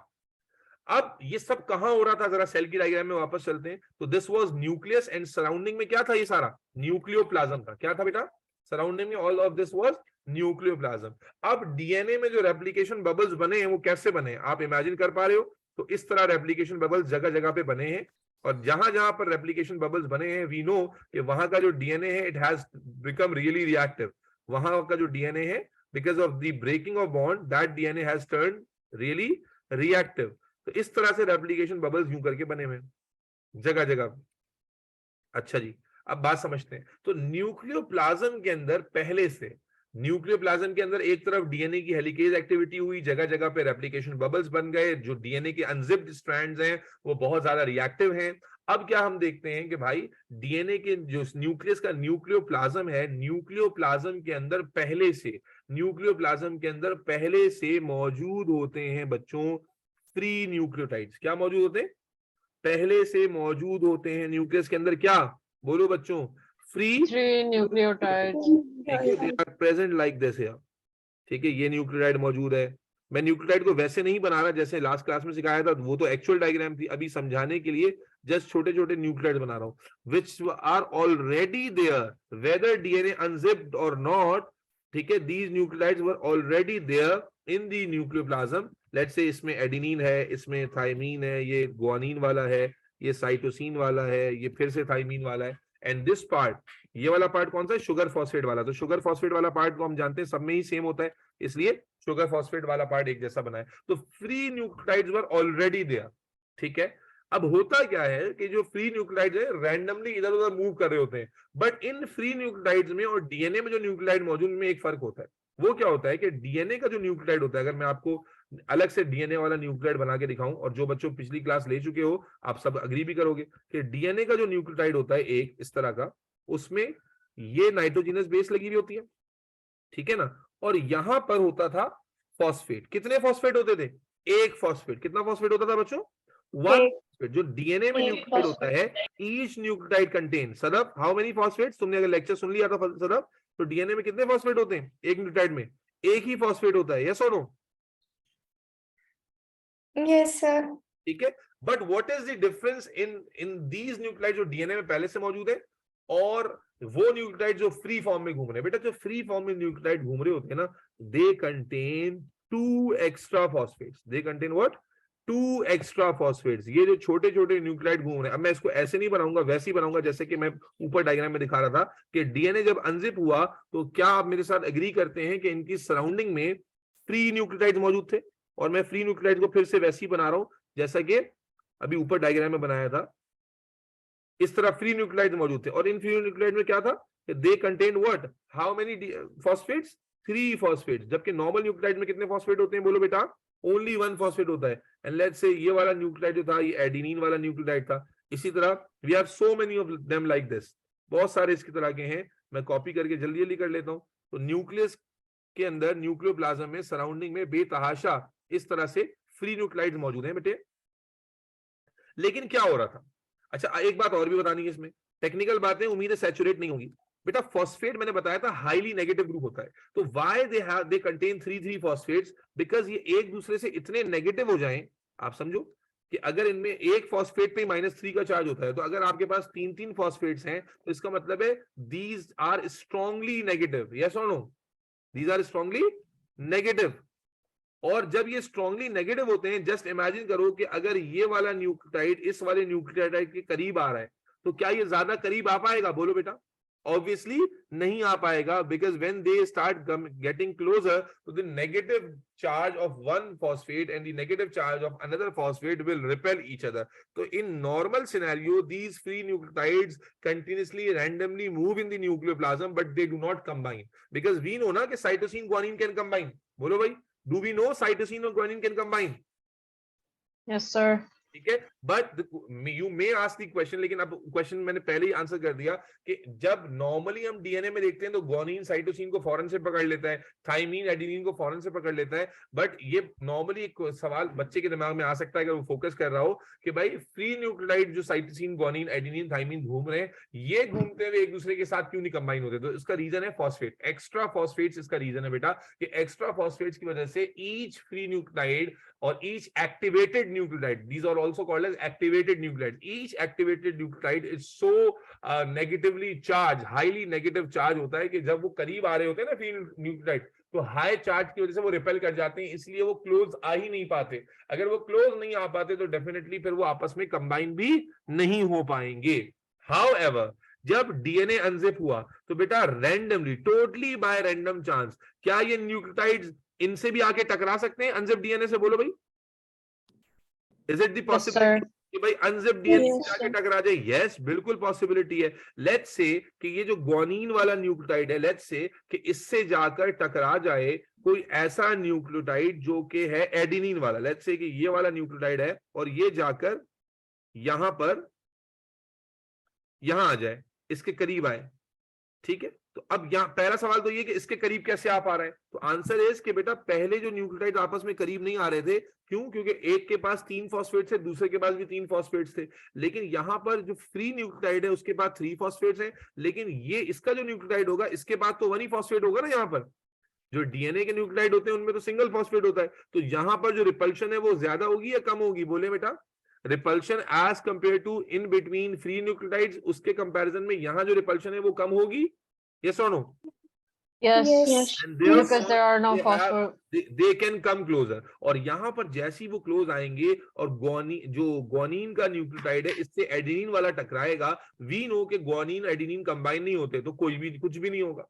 अब ये सब कहां हो रहा था, जरा सेल की डायग्राम में वापस चलते हैं। तो this was nucleus and surrounding में क्या था, ये सारा न्यूक्लियोप्लाज्म था। क्या था बेटा? सराउंडिंग में all of this was nucleoplasm. अब डीएनए में जो रेप्लिकेशन बबल्स बने हैं वो कैसे बने, आप इमेजिन कर पा रहे हो? तो इस तरह रेप्लिकेशन बबल्स जगह जगह पे बने हैं, और जहां जहां पर रेप्लिकेशन बबल्स बने हैं वी नो कि वहां का जो डीएनए है it has become really reactive. वहां का जो डीएनए है because of the breaking of bond that DNA has turn really reactive. तो इस तरह से रेप्लिकेशन बबल्स यूं करके बने हुए जगह जगह। अच्छा जी, अब बात समझते हैं। तो न्यूक्लियोप्लाज्म के अंदर पहले से, न्यूक्लियोप्लाज्म के अंदर एक तरफ डीएनए की हेलिकेज एक्टिविटी हुई, जगह जगह पे रेप्लिकेशन बबल्स बन गए, जो डीएनए के अनजिप्ड स्ट्रैंड्स हैं वो बहुत ज्यादा रिएक्टिव हैं। अब क्या हम देखते हैं कि भाई डीएनए के जो न्यूक्लियस का न्यूक्लियोप्लाज्म है, न्यूक्लियोप्लाज्म के अंदर पहले से, न्यूक्लियोप्लाज्म के अंदर पहले से मौजूद होते हैं बच्चों फ्री न्यूक्लियोटाइड्स। क्या मौजूद होते हैं? पहले से मौजूद होते हैं न्यूक्लियस के अंदर, क्या बोलो बच्चों? Free 3 nucleotides. They are present like this here. ठीक है, ये न्यूक्लियोटाइड मौजूद है। मैं न्यूक्लियोटाइड को वैसे नहीं बना रहा जैसे लास्ट क्लास में सिखाया था, वो तो एक्चुअल डायग्राम थी, अभी समझाने के लिए जस्ट छोटे छोटे न्यूक्लियोटाइड बना रहा हूं which are already there whether DNA unzipped और नॉट। ठीक है, these nucleotides were already there in the nucleoplasm. Let's say इसमें एडेनिन है, इसमें थाइमीन है, ये ग्वानिन वाला है, ये साइटोसिन वाला है, ये फिर से थाइमीन वाला है, एंड दिस पार्ट, ये वाला पार्ट कौन सा है, शुगर फॉस्फेट वाला। तो शुगर फॉस्फेट वाला पार्ट को हम जानते हैं सब में ही सेम होता है, इसलिए शुगर फॉस्फेट वाला पार्ट एक जैसा बना है। तो free nucleotides were already there, ठीक है। अब होता क्या है कि जो फ्री न्यूक्लियोटाइड्स है रैंडमली इधर उधर मूव कर रहे होते हैं, बट इन फ्री न्यूक्लियोटाइड्स में और डीएनए में जो न्यूक्लियोटाइड मौजूद में एक फर्क होता है। वो क्या होता है कि डीएनए का जो न्यूक्लियोटाइड होता है, अगर मैं आपको अलग से डीएनए वाला न्यूक्लियोटाइड बना के दिखाऊं, और जो बच्चों पिछली क्लास ले चुके हो आप सब अग्री भी करोगे कि डीएनए का जो न्यूक्लियोटाइड होता है एक इस तरह का, उसमें ये नाइट्रोजिनस बेस लगी हुई होती है, ठीक है ना, और यहां पर होता था फॉस्फेट। कितने फॉस्फेट होते थे, एक फॉस्फेट। कितना फॉस्फेट होता था बच्चों, वन फॉस्फेट। जो डीएनए में न्यूक्लियोटाइड होता है, each nucleotide contain, Sadaf how many phosphates, तुमने अगर लेक्चर सुन लिया था सदफ, तो डीएनए में कितने फॉस्फेट होते हैं, एक न्यूक्लियोटाइड में एक ही फॉस्फेट होता है, यस और नो, Yes, sir. ठीक है। But what is the difference in these nucleotide जो डीएनए में पहले से मौजूद है और वो न्यूक्लियोटाइड जो फ्री फॉर्म में घूम रहे हैं। बेटा जो फ्री फॉर्म में न्यूक्लियोटाइड घूम रहे होते हैं ना, they contain 2 extra phosphates, they contain what, 2 extra phosphates. ये जो छोटे छोटे न्यूक्लियोटाइड घूम रहे हैं, अब मैं इसको ऐसे नहीं बनाऊंगा, वैसे ही बनाऊंगा जैसे कि मैं ऊपर डायग्राम में दिखा रहा था कि डीएनए जब अनजिप हुआ तो क्या आप मेरे साथ एग्री करते हैं कि इनकी सराउंडिंग में फ्री न्यूक्लियोटाइड मौजूद थे, और मैं फ्री न्यूक्लियोटाइड को फिर से वैसे ही बना रहा हूं जैसा कि अभी ऊपर डायग्राम में बनाया था। इस तरह फ्री न्यूक्लियोटाइड मौजूद थे, और इन फ्री न्यूक्लियोटाइड में क्या था, they contain what, how many phosphates, 3 phosphates. जबकि नॉर्मल न्यूक्लियोटाइड में कितने फॉस्फेट होते हैं, बोलो बेटा, ओनली 1 फॉस्फेट होता है। एंड लेट्स से ये वाला न्यूक्लियोटाइड जो था ये एडेनिन वाला न्यूक्लियोटाइड था। इसी तरह we have so many of them like this, बहुत सारे इसकी तरह के हैं। मैं कॉपी करके जल्दी जल्दी कर लेता हूं। तो न्यूक्लियस के अंदर, न्यूक्लियोप्लाज्म में, सराउंडिंग में बेतहाशा इस तरह से फ्री न्यूक्लियोटाइड्स मौजूद हैं बेटे। लेकिन क्या हो रहा था, अच्छा एक बात और भी बतानी है इसमें, टेक्निकल बातें उम्मीद है सैचुरेट नहीं होगी। बेटा फॉस्फेट मैंने बताया था हाईली नेगेटिव ग्रुप होता है, तो why they contain 3 phosphates, because ये एक दूसरे से इतने नेगेटिव हो जाएं, आप समझो कि अगर इनमें एक फॉस्फेट पे -3 का चार्ज होता है, तो अगर आपके पास 3 फॉस्फेट्स हैं तो इसका मतलब है these are strongly negative, yes और no, these are strongly negative. और जब ये स्ट्रांगली नेगेटिव होते हैं, जस्ट इमेजिन करो कि अगर ये वाला न्यूक्लियोटाइड इस वाले न्यूक्लियोटाइड के करीब आ रहा है, तो क्या ये ज्यादा करीब आ पाएगा, बोलो बेटा, ऑब्वियसली नहीं आ पाएगा, because when they start getting closer तो the negative charge of one phosphate and the negative charge of another phosphate will repel each other. तो in normal scenario these free nucleotides continuously randomly move in the nucleoplasm, but they do not combine, because we know ना कि cytosine guanine can combine, बोलो भाई, do we know cytosine or guanine can combine? Yes, sir. ठीक है, but you may ask the question, लेकिन अब question मैंने पहले ही आंसर कर दिया कि जब नॉर्मली हम डीएनए में देखते हैं तो ग्वानिन साइटोसिन को फौरन से पकड़ लेता है, थाइमीन एडेनिन को फौरन से पकड़ लेता है। बट ये नॉर्मली एक सवाल बच्चे के दिमाग में आ सकता है अगर वो फोकस कर रहा हो कि भाई फ्री न्यूक्लियोटाइड जो साइटोसिन ग्वानिन एडेनिन थाइमीन घूम रहे हैं, ये घूमते हुए एक दूसरे के साथ क्यों नहीं कंबाइन होते? तो इसका रीजन है फॉस्फेट, एक्स्ट्रा फॉस्फेट्स इसका रीजन है बेटा, कि एक्स्ट्रा फॉस्फेट्स की वजह से each free nucleotide or each activated nucleotide, these are also called as activated nucleotides, each activated nucleotide is so negatively charged, highly negative charge होता है कि जब वो करीब आ रहे होते हैं ना फ्री न्यूक्लियोटाइड, तो हाई चार्ज की वजह से वो रिपेल कर जाते हैं, इसलिए वो क्लोज आ ही नहीं पाते। अगर वो क्लोज नहीं आ पाते तो डेफिनेटली फिर वो आपस में कंबाइन भी नहीं हो पाएंगे। हाउएवर जब डीएनए अनजिप हुआ तो बेटा randomly, totally bye random chance, क्या ये न्यूक्लियोटाइड्स इनसे भी आके टकरा सकते हैं अनजिप डीएनए से, बोलो भाई, इज इट द पॉसिबिलिटी कि भाई अनजिप डीएनए से आके टकरा जाए? यस, बिल्कुल पॉसिबिलिटी है। लेट्स से कि ये जो ग्वानिन वाला न्यूक्लियोटाइड है, लेट्स से कि इससे जाकर टकरा जाए कोई ऐसा न्यूक्लियोटाइड जो कि है एडेनिन वाला, लेट्स से कि ये वाला न्यूक्लियोटाइड है और ये जाकर यहां पर यहां आ जाए, इसके करीब आए, ठीक है। तो अब यहाँ पहला सवाल तो ये कि इसके करीब कैसे आ पा रहा है? तो आंसर इज कि बेटा पहले जो न्यूक्लियोटाइड आपस में करीब नहीं आ रहे थे, क्यों? क्योंकि एक के पास 3 फॉस्फेट्स है, दूसरे के पास भी 3 फॉस्फेट्स थे। लेकिन यहाँ पर जो फ्री न्यूक्लियोटाइड है उसके पास 3 फॉस्फेट्स हैं, लेकिन ये इसका जो न्यूक्लियोटाइड होगा इसके पास तो 1 ही फॉस्फेट होगा ना। यहाँ पर जो डीएनए के न्यूक्लियोटाइड होते हैं उनमें तो सिंगल फॉस्फेट होता है, तो यहाँ पर जो रिपल्शन है वो ज्यादा होगी या कम होगी? बोले बेटा, repulsion as compare to in between free nucleotides, उसके कंपैरिजन में यहाँ जो रिपल्शन है वो कम होगी, यस और no? Yes. Yes. And Because therefore there are no they have- phosphor. they can come closer. और यहाँ पर जैसे ही वो क्लोज आएंगे और जो ग्वानिन का न्यूक्लियोटाइड है इससे एडेनिन वाला टकराएगा, वी नो कि ग्वानिन एडेनिन कंबाइन नहीं होते तो कुछ भी नहीं होगा।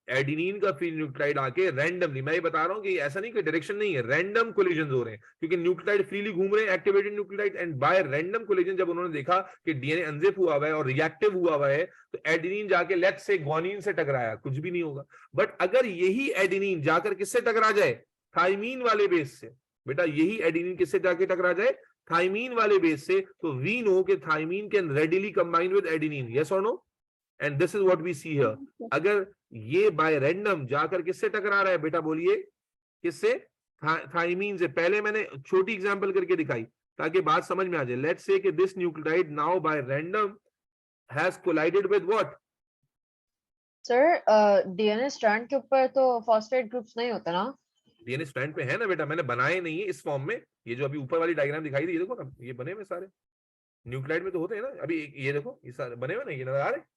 एडिनिन का फ्री न्यूक्लियोटाइड आके रैंडमली, मैं ये बता रहा हूं कि ऐसा नहीं कि डायरेक्शन नहीं है, रैंडम कोलिजन हो रहे हैं क्योंकि न्यूक्लियोटाइड फ्रीली घूम रहे हैं, activated nucleotide, and bye random collision जब उन्होंने देखा कि डीएनए अनजिप हुआ हुआ है और रिएक्टिव हुआ हुआ है तो एडिनिन जाके लेट्स से ग्वानिन से टकराया, कुछ भी नहीं होगा। बट अगर यही एडिनिन जाकर किससे टकरा जाए, थाइमीन वाले बेस से, बेटा यही एडिनिन किससे जाके टकरा जाए, थाइमीन वाले बेस से, तो वी नो कि thymine can readily combine with adenine, yes और no, and this is what we see here. अगर ये बाय रैंडम जाकर किससे टकरा रहा है बेटा, बोलिए किससे, थाइमीन से। पहले मैंने छोटी एग्जांपल करके दिखाई ताकि बात समझ में आ जाए। लेट्स से कि this nucleotide now bye random has collided with what. Sir DNA strand के ऊपर तो फॉस्फेट ग्रुप्स नहीं होते ना? डीएनए स्ट्रैंड पे है ना बेटा, मैंने बनाए नहीं है इस फॉर्म में। ये जो अभी ऊपर वाली डायग्राम दिखाई दी, ये देखो ना, ये बने हुए सारे न्यूक्लियोटाइड में तो होते हैं ना। अभी ये देखो, ये सारे बने हुए ना, ये नजर आ रहे।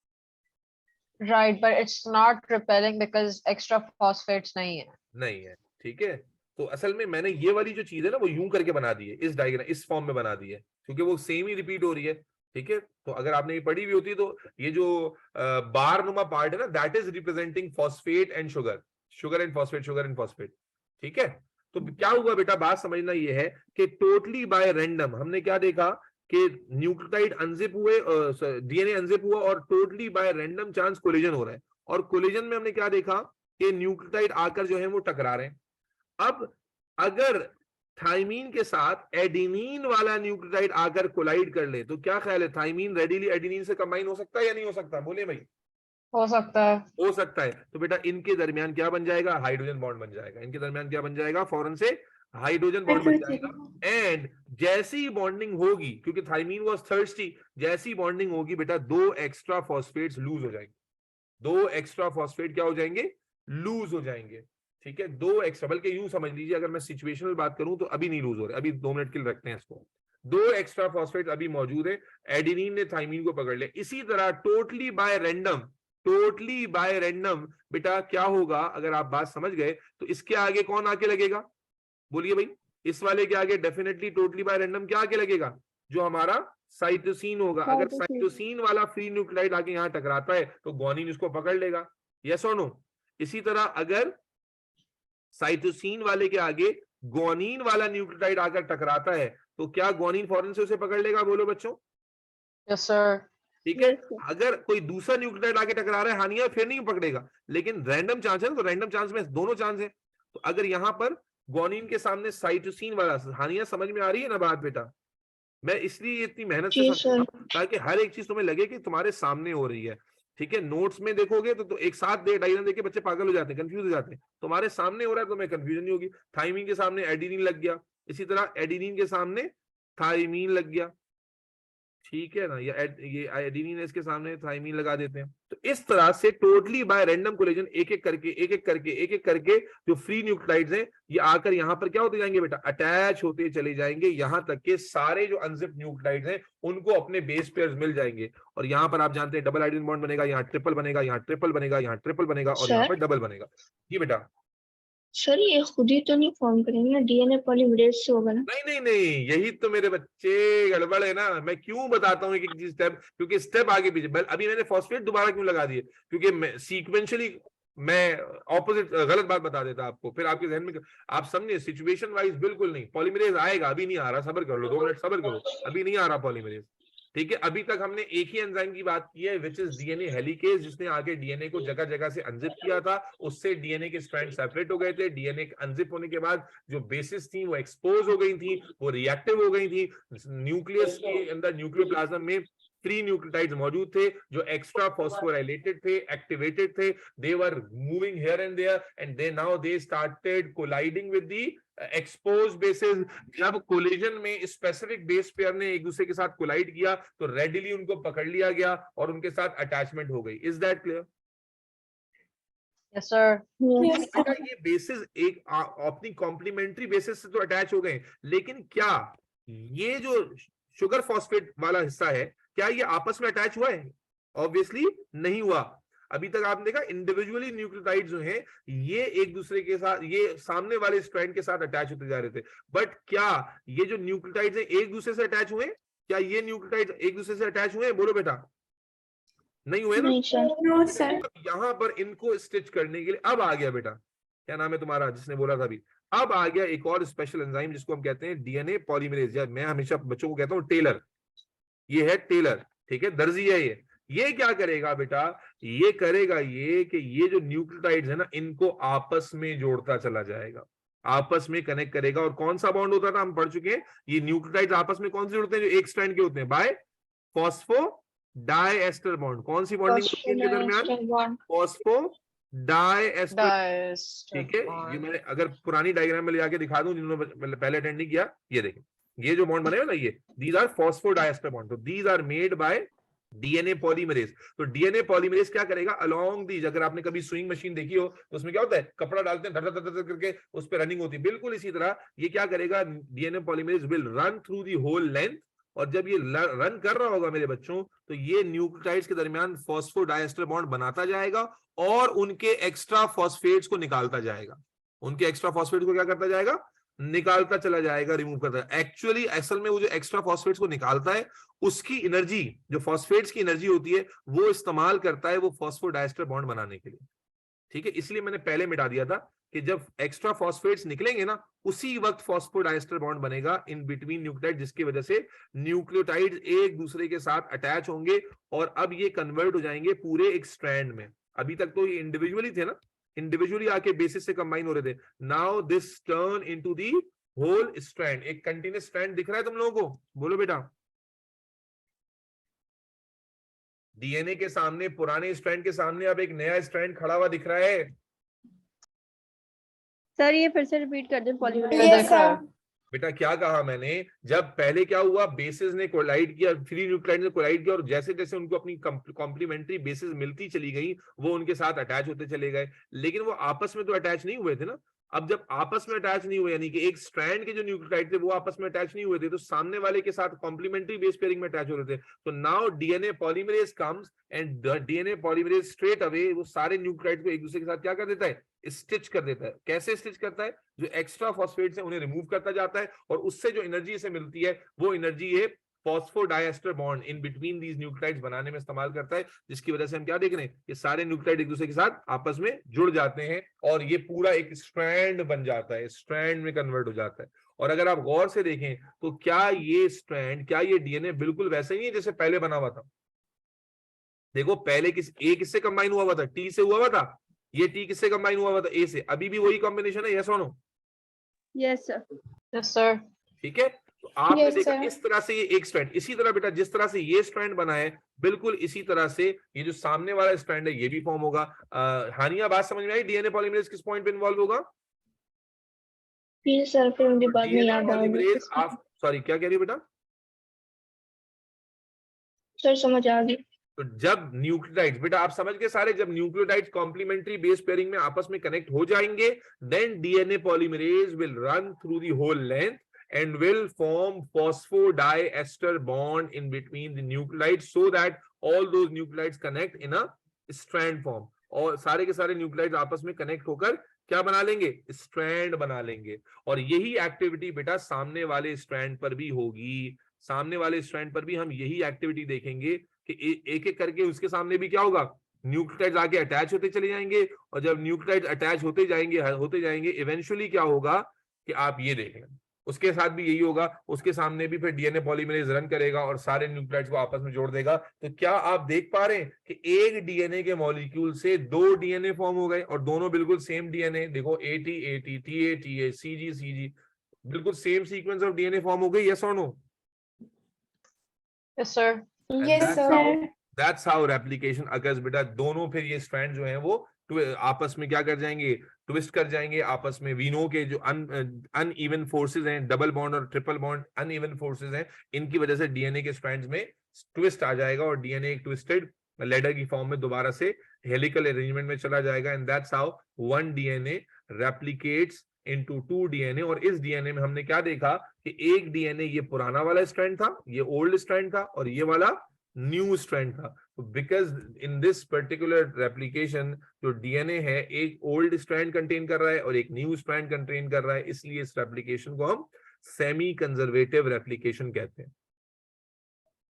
Right, but it's not repelling because extra phosphates नहीं है। नहीं है, ठीक है। तो असल में मैंने ये वाली जो चीज है ना वो यूं करके बना दी है, इस डायग्राम इस फॉर्म में बना दी है क्योंकि वो सेम ही रिपीट हो रही है, ठीक है। तो अगर आपने ये पढ़ी हुई होती तो ये जो बार नुमा पार्ट है ना, that is representing phosphate and sugar, sugar and phosphate, sugar and phosphate, ठीक है। तो क्या हुआ बेटा, बात समझना ये है कि टोटली बाय रैंडम हमने क्या देखा कि न्यूक्लियोटाइड अनजिप हुए, डीएनए अनजिप हुआ और totally bye random chance collision हो रहा है। और कोलिजन में हमने क्या देखा कि न्यूक्लियोटाइड आकर जो है वो टकरा रहे हैं। अब अगर थाइमीन के साथ एडिनिन वाला न्यूक्लियोटाइड आकर कोलाइड कर ले तो क्या ख्याल है, थाइमीन रेडिली एडिनिन से कंबाइन हो सकता है या नहीं हो सकता, बोले भाई। हो सकता है। हो सकता है। तो बेटा इनके दर्मियान क्या बन जाएगा, हाइड्रोजन बॉन्ड बन जाएगा। इनके दरमियान क्या बन जाएगा, फौरन से हाइड्रोजन बॉन्ड बन जाएगा। एंड जैसी ही बॉन्डिंग होगी, क्योंकि थाइमीन वाज थर्स्टी, जैसी बॉन्डिंग होगी बेटा दो एक्स्ट्रा फॉस्फेट्स लूज हो जाएंगे, दो एक्स्ट्रा फॉस्फेट क्या हो जाएंगे, लूज हो जाएंगे, ठीक है। दो एक्स्ट्रा, बल्कि यूं समझ लीजिए, अगर मैं सिचुएशनल बात करूं तो अभी नहीं लूज हो रहे, अभी 2 मिनट के लिए रखते हैं इसको। दो एक्स्ट्रा फॉस्फेट अभी मौजूद है, एडिनिन ने थाइमीन को पकड़ लिया। इसी तरह टोटली बाय रैंडम बेटा क्या होगा, अगर आप बात समझ गए तो इसके आगे कौन आके लगेगा, बोलिए भाई। इस वाले के आगे डेफिनेटली टोटली बाय रैंडम क्या आके लगेगा, जो हमारा साइटोसिन होगा। अगर साइटोसिन वाला फ्री न्यूक्लियोटाइड आके यहाँ टकराता है तो ग्वानिन उसको पकड़ लेगा, यस और नो। इसी तरह अगर साइटोसिन वाले के आगे ग्वानिन वाला न्यूक्लियोटाइड आकर टकराता है तो क्या ग्वानिन फौरन से उसे पकड़ लेगा, बोलो बच्चों। Yes sir. ठीक है। अगर कोई दूसरा न्यूक्लियोटाइड आके टकरा रहा है हानिया, फिर नहीं पकड़ेगा, लेकिन रैंडम चांस है ना, तो रैंडम चांस में दोनों चांस है। तो अगर यहाँ पर ग्वानिन के सामने साइटोसिन वाला, हानिया समझ में आ रही है ना बात बेटा। मैं इसलिए इतनी मेहनत से समझाऊंगा ताकि हर एक चीज तुम्हें लगे कि तुम्हारे सामने हो रही है, ठीक है। नोट्स में देखोगे तो एक साथ डायग्राम देख के बच्चे पागल हो जाते हैं, कंफ्यूज हो जाते हैं। तुम्हारे सामने हो रहा है तो मैं कंफ्यूजन नहीं होगी। थाइमीन के सामने एडिनिन लग गया, इसी तरह एडिनिन के सामने थाइमीन लग गया, ठीक है ना। ये एडिनिन इसके सामने थाइमीन लगा देते हैं। तो इस तरह से टोटली बाय रैंडम कोलिजन एक एक करके जो फ्री न्यूक्लियोटाइड्स हैं ये आकर यहाँ पर क्या होते जाएंगे बेटा, अटैच होते चले जाएंगे, यहाँ तक के सारे जो अनजिप न्यूक्लियोटाइड्स हैं उनको अपने बेस पेयर्स मिल जाएंगे। और यहाँ पर आप जानते हैं डबल हाइड्रोजन बॉन्ड बनेगा, यहाँ ट्रिपल बनेगा, यहाँ ट्रिपल बनेगा, यहाँ ट्रिपल बनेगा और यहाँ पर डबल बनेगा। जी बेटा। सर ये खुद ही तो नहीं फॉर्म करेंगे ना, डीएनए पॉलीमरेज से होगा ना? नहीं, यही तो मेरे बच्चे गड़बड़ है ना। मैं क्यों बताता हूँ एक स्टेप, क्योंकि स्टेप आगे पीछे। अभी मैंने फॉस्फेट दोबारा क्यों लगा दिए, क्योंकि मैं सीक्वेंशियली मैं ऑपोजिट गलत बात बता देता आपको, फिर आपके जहन में आप समझे सिचुएशन वाइज बिल्कुल नहीं। पॉलीमरेज आएगा, अभी नहीं आ रहा, सब्र कर लो, 2 मिनट सब्र करो, अभी नहीं आ रहा पॉलीमरेज, ठीक है। अभी तक हमने एक ही एंजाइम की बात की है, विच इज डीएनए हेलिकेज, जिसने आगे डीएनए को जगह जगह से अनजिप किया था, उससे डीएनए के स्ट्रैंड सेपरेट हो गए थे। डीएनए अनजिप होने के बाद जो बेसिस थी वो एक्सपोज हो गई थी, वो रिएक्टिव हो गई थी। न्यूक्लियस के अंदर, न्यूक्लियोप्लाज्म में फ्री न्यूक्लियोटाइड्स मौजूद थे जो एक्स्ट्रा फॉस्फोराइलेटेड थे, एक्टिवेटेड थे, they were moving here and there and they now they started colliding with the exposed bases. जब कोलिजन में स्पेसिफिक बेस पेयर ने एक दूसरे के साथ कोलाइड किया तो रेडिली उनको पकड़ लिया गया और उनके साथ अटैचमेंट हो गई। Is that clear? Yes sir. बेटा ये बेसिस एक अपनी कॉम्प्लीमेंट्री बेसिस से तो अटैच हो गए, लेकिन क्या ये जो शुगर फॉस्फेट वाला हिस्सा है क्या ये आपस में अटैच हुआ है? ऑब्वियसली नहीं हुआ। अभी तक आपने देखा इंडिविजुअली न्यूक्लियोटाइड जो है ये एक दूसरे के साथ, ये सामने वाले स्ट्रैंड के साथ अटैच होते जा रहे थे, बट क्या ये जो न्यूक्लियोटाइड्स है एक दूसरे से अटैच हुए? क्या ये न्यूक्लियोटाइड एक दूसरे से अटैच हुए? बोलो बेटा, नहीं हुए ना? नहीं सर। No, sir. यहां पर इनको स्टिच करने के लिए अब आ गया बेटा, क्या नाम है तुम्हारा जिसने बोला था अभी, अब आ गया एक और स्पेशल एंजाइम जिसको हम कहते हैं डीएनए पॉलीमरेज, या मैं हमेशा बच्चों को कहता हूं टेलर। ये है टेलर, ठीक है, दर्जी है ये क्या करेगा बेटा, ये करेगा ये कि ये जो न्यूक्लियोटाइड्स है ना इनको आपस में जोड़ता चला जाएगा, आपस में कनेक्ट करेगा। और कौन सा बॉन्ड होता था हम पढ़ चुके हैं, ये न्यूक्लियोटाइड्स आपस में कौन से जुड़ते हैं, जो एक स्ट्रैंड के होते हैं, बाय फॉस्फो डाइएस्टर बॉन्ड। कौन सी बॉन्डिंग होती है इनके दरमियान? फॉस्फो डाइएस्टर, ठीक है। ये मैंने अगर पुरानी डायग्राम में ले आके दिखा दूं जिन्होंने पहले अटेंड नहीं किया, ये देखें, ये जो बॉन्ड बने हुए ना, ये दीज आर फॉस्फोडाइएस्टर बॉन्ड, तो these are made by DNA polymerase. तो डीएनए पॉलीमरेज क्या करेगा, अलोंग दीज, अगर आपने कभी स्विंग मशीन देखी हो तो उसमें क्या होता है, कपड़ा डालते हैं, धड़ धड़ धड़ करके उस पर रनिंग होती है, बिल्कुल इसी तरह ये क्या करेगा, DNA polymerase will run through the whole length, और जब ये रन कर रहा होगा मेरे बच्चों, तो ये न्यूक्लियोटाइड्स के दरमियान फॉस्फोडाइएस्टर बॉन्ड बनाता जाएगा और उनके एक्स्ट्रा फॉस्फेट्स को निकालता जाएगा, उनके एक्स्ट्रा फॉस्फेट को क्या करता जाएगा, निकालता चला जाएगा, रिमूव करता है। एक्चुअली असल में वो जो एक्स्ट्रा फॉस्फेट्स को निकालता है उसकी एनर्जी, जो फॉस्फेट्स की एनर्जी होती है, वो इस्तेमाल करता है वो फॉस्फोडाइएस्टर बॉन्ड बनाने के लिए, ठीक है। इसलिए मैंने पहले मिटा दिया था कि जब एक्स्ट्रा फॉस्फेट्स निकलेंगे ना, उसी वक्त फॉस्फोडाइएस्टर बॉन्ड बनेगा इन बिटवीन न्यूक्लियोटाइड, जिसकी वजह से न्यूक्लियोटाइड्स एक दूसरे के साथ अटैच होंगे और अब ये कन्वर्ट हो जाएंगे पूरे एक स्ट्रैंड में। अभी तक तो ये इंडिविजुअली थे ना, इंडिविजुअली आके बेसिस से कंबाइन हो रहे थे, now this turn into the whole strand. एक कंटिन्यूस स्ट्रैंड दिख रहा है तुम लोगों को, बोलो बेटा। डीएनए के सामने, पुराने स्ट्रैंड के सामने अब एक नया स्ट्रैंड खड़ा हुआ दिख रहा है। सर ये फिर से रिपीट कर दें पॉलीमरेज। Yes, sir. बेटा क्या कहा मैंने, जब पहले क्या हुआ, बेसिस ने कोलाइड किया, फ्री न्यूक्लियोटाइड ने कोलाइड किया, और जैसे जैसे उनको अपनी कॉम्प्लीमेंट्री बेसिस मिलती चली गई, वो उनके साथ अटैच होते चले गए, लेकिन वो आपस में तो अटैच नहीं हुए थे ना। अब जब आपस में अटैच नहीं हुए, यानी कि एक स्ट्रैंड के जो न्यूक्लियोटाइड थे वो आपस में अटैच नहीं हुए थे, तो सामने वाले के साथ कॉम्प्लीमेंट्री बेस पेयरिंग में अटैच हो रहे थे। तो now DNA polymerase comes and DNA polymerase straight away वो सारे न्यूक्लियोटाइड को एक दूसरे के साथ क्या कर देता है, स्टिच कर देता है। कैसे स्टिच करता है, जो एक्स्ट्रा फॉस्फेट्स है उन्हें रिमूव करता जाता है, और उससे जो एनर्जी इसे मिलती है वो एनर्जी है phosphodiester bond in between these nucleotides बनाने में इस्तेमाल करता है, जिसकी वजह से हम क्या देख रहे हैं, ये सारे न्यूक्लियोटाइड एक दूसरे के साथ आपस में जुड़ जाते हैं और ये पूरा एक स्ट्रैंड बन जाता है, स्ट्रैंड में कन्वर्ट हो जाता है। और अगर आप गौर से देखें तो क्या ये स्ट्रैंड, क्या ये डीएनए बिल्कुल वैसे ही है जैसे पहले बना हुआ था। देखो पहले ए किससे कंबाइन हुआ था, टी से हुआ था, ये टी किससे कंबाइन हुआ था, ए से। अभी भी वही कॉम्बिनेशन है, यस और no? Yes sir. Yes sir. ठीक है, तो आपने Yes, देखा sir. इस तरह से ये एक स्ट्रैंड, इसी तरह बेटा जिस तरह से ये स्ट्रैंड बना है, बिल्कुल इसी तरह से ये जो सामने वाला स्ट्रैंड है ये भी फॉर्म होगा। हानिया बात समझ में आई, डीएनए पॉलीमरेज किस पॉइंट पे इन्वॉल्व होगा? फिर सर फिर मुझे बाद में डीएनए याद पॉलीमरेज आ आप, सॉरी क्या कह रही हो बेटा? सर समझ आ गई। तो जब न्यूक्लियोटाइड्स, बेटा आप समझ गए सारे, जब न्यूक्लियोटाइड्स कॉम्प्लीमेंट्री बेस पेयरिंग में आपस में कनेक्ट हो जाएंगे, then DNA polymerase will run through the whole length and will form phosphodiester bond in between the nuclides so that all those nuclides connect in a strand form, और सारे के सारे nucleotides आपस में कनेक्ट होकर क्या बना लेंगे, स्ट्रैंड बना लेंगे। और यही एक्टिविटी बेटा सामने वाले स्ट्रैंड पर भी होगी, सामने वाले स्ट्रैंड पर भी हम यही एक्टिविटी देखेंगे कि एक एक करके उसके सामने भी क्या होगा, न्यूक्लियोटाइड्स आगे अटैच होते चले जाएंगे, और जब न्यूक्लियोटाइड्स अटैच होते जाएंगे इवेंचुअली क्या होगा कि आप ये देखें, उसके साथ भी यही होगा, उसके सामने भी फिर डीएनए पॉलीमरेज रन करेगा और सारे न्यूक्लियोटाइड्स को आपस में जोड़ देगा। तो क्या आप देख पा रहे हैं कि एक डीएनए के मॉलिक्यूल से दो डीएनए फॉर्म हो गए और दोनों बिल्कुल सेम डीएनए, देखो AT AT, TA TA, CG CG, बिल्कुल same sequence of DNA form हो गई, यस और no? Yes sir. Yes, sir. That's how replication occurs बेटा। दोनों फिर ये स्ट्रैंड जो हैं वो आपस में क्या कर जाएंगे, ट्विस्ट कर जाएंगे आपस में। वी नो के जो अनइवन फोर्सेस हैं, डबल बॉन्ड और ट्रिपल बॉन्ड अनइवन फोर्सेस हैं, इनकी वजह से डीएनए के स्ट्रैंड्स में ट्विस्ट आ जाएगा और डीएनए एक ट्विस्टेड लेडर की फॉर्म में दोबारा से हेलिकल अरेंजमेंट में चला जाएगा, and that's how one DNA replicates into two DNA. और इस डीएनए में हमने क्या देखा कि एक डीएनए ये पुराना वाला स्ट्रैंड था, ये ओल्ड स्ट्रैंड था, और ये वाला न्यू स्ट्रैंड था। Because in this particular replication जो डीएनए है एक ओल्ड स्ट्रैंड कंटेन कर रहा है और एक न्यू स्ट्रैंड कंटेन कर रहा है, इसलिए इस रेप्लिकेशन को हम सेमी कंजर्वेटिव रेप्लिकेशन कहते हैं।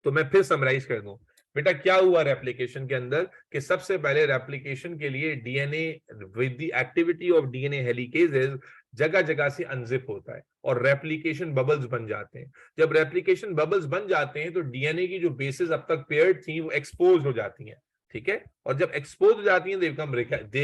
तो मैं फिर समराइज कर दूं बेटा, क्या हुआ रेप्लिकेशन के अंदर कि सबसे पहले रेप्लिकेशन के लिए DNA with the activity of DNA helicases जगह जगह से अनजिप होता है और रेप्लिकेशन बबल्स बन जाते हैं। जब रेप्लिकेशन बबल्स बन जाते हैं तो डीएनए की जो बेसिस अब तक पेयर्ड थी वो एक्सपोज हो जाती हैं, ठीक है, और जब एक्सपोज हो जाती हैं they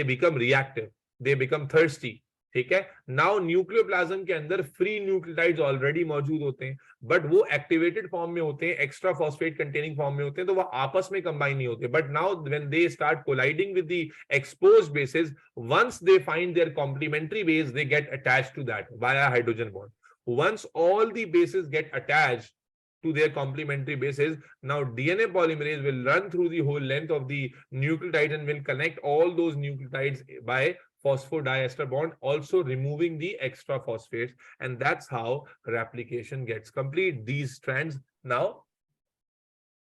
become reactive, they become thirsty, ठीक है। नाउ न्यूक्लियोप्लाज्म के अंदर फ्री न्यूक्लियोटाइड्स ऑलरेडी मौजूद होते हैं, बट वो एक्टिवेटेड फॉर्म में होते हैं, एक्स्ट्रा फॉस्फेट कंटेनिंग फॉर्म में होते हैं, तो वो आपस में कंबाइन नहीं होते। But now when they start colliding with the exposed bases, once they find their complementary base, they get attached to that via hydrogen bond. Once all the bases get attached to their complementary bases, now DNA polymerase will run through the whole length of the nucleotide and will connect all those nucleotides by phosphodiester bond, also removing the extra phosphates, and that's how replication gets complete. These strands now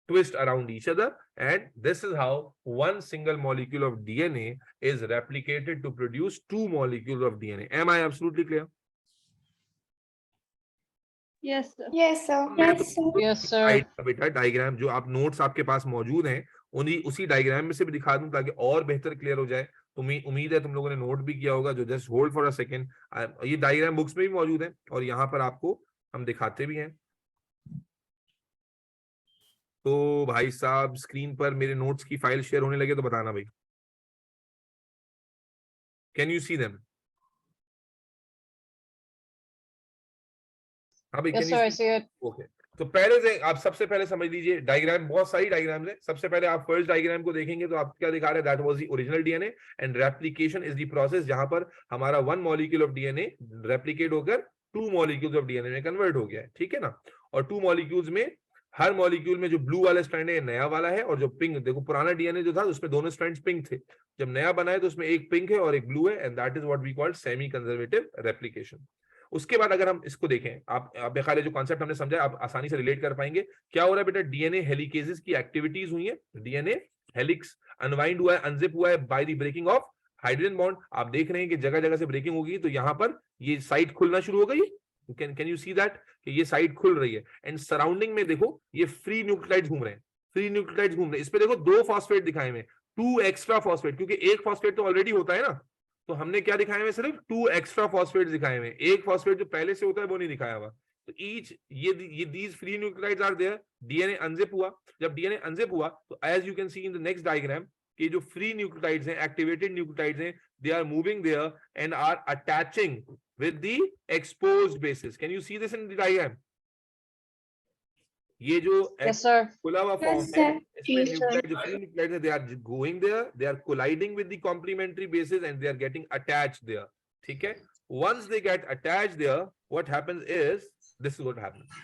twist around each other, and this is how one single molecule of DNA is replicated to produce two molecules of DNA. Am I absolutely clear? Yes, sir. Yes, sir. Yes, sir. Yes, sir. बेटा diagram जो आप notes आपके पास मौजूद हैं उसी diagram में से भी दिखा दूं ताकि और बेहतर क्लियर हो जाए। उम्मीद है तुम लोगों ने नोट भी किया होगा। जो just hold for a second, ये डायग्राम बुक्स में भी मौजूद है और यहाँ पर आपको हम दिखाते भी हैं। तो भाई साहब स्क्रीन पर मेरे नोट्स की फाइल शेयर होने लगे तो बताना भाई, कैन यू सी देम? हाँ भाई, Yes, sir, I see it. Okay. तो पहले से आप सबसे पहले समझ लीजिए, डायग्राम बहुत सारी डायग्राम्स है। सबसे पहले आप फर्स्ट डायग्राम को देखेंगे तो आप क्या दिखा रहे हैं, that was the original DNA and replication is the process जहां पर हमारा one molecule of DNA replicate होकर टू मॉलिक्यूल्स ऑफ डीएनए में कन्वर्ट हो गया है, ठीक है ना। और टू मॉलिक्यूल्स में हर मॉलिक्यूल में जो ब्लू वाला स्ट्रैंड है नया वाला है, और जो पिंक, देखो पुराना डीएनए जो था उसमें दोनों स्ट्रैंड्स पिंक थे, जब नया बना है तो उसमें एक पिंक है और एक ब्लू है, and that is what we called semi conservative replication. उसके बाद अगर हम इसको देखें, आप बेखाले जो कॉन्सेप्ट हमने समझा आप आसानी से रिलेट कर पाएंगे। क्या हो रहा है बेटा, डीएनए हेलिकेजेस की एक्टिविटीज हुई है, डीएनए हेलिक्स अनवाइंड हुआ है, अनजिप हुआ है by the breaking of hydrogen bond. आप देख रहे हैं कि जगह जगह से ब्रेकिंग होगी, तो यहाँ पर ये साइट खुलना शुरू हो गई। कैन यू सी दैट कि ये साइट खुल रही है, एंड सराउंडिंग में देखो ये फ्री न्यूक्लियोटाइड्स घूम रहे हैं, फ्री न्यूक्लियोटाइड्स घूम रहे हैं। इस पे देखो दो फॉस्फेट दिखाए हुए, टू एक्स्ट्रा फॉस्फेट, क्योंकि एक फॉस्फेट तो ऑलरेडी होता है ना, तो हमने क्या दिखाए हुए, सिर्फ टू एक्स्ट्रा फॉस्फेट दिखाए हुए, एक फॉस्फेट जो पहले से होता है वो नहीं दिखाया हुआ। तो ईच ये these free nucleotides are there. DNA unzip हुआ, जब डीएनए अनजिप हुआ तो as you can see in the next diagram कि जो फ्री न्यूक्लियोटाइड्स हैं, एक्टिवेटेड न्यूक्लियोटाइड्स हैं, they are moving there and are attaching with the exposed bases. Can you see this in the diagram? ये जो Yes, sir. खुला हुआ form Yes, है, sir. इसमें Yes, sir. न्यूक्लियोटाइड जो फ्री न्यूक्लियोटाइड है, they are going there, they are colliding with the complementary bases and they are getting attached there, ठीक है। Once they get attached there, what happens is, this is what happens.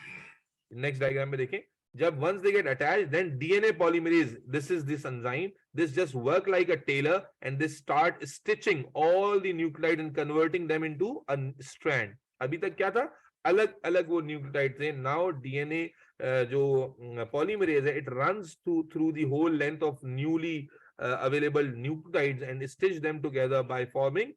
Next diagram में देखें, जब once they get attached, then DNA polymerase, this is this enzyme, this just work like a tailor and they start stitching all the nucleotides and converting them into a strand. अभी तक क्या था, अलग अलग वो न्यूक्लियोटाइड थे। Now DNA जो polymerase है, it runs through the whole length of newly available nucleotides and stitch them together by forming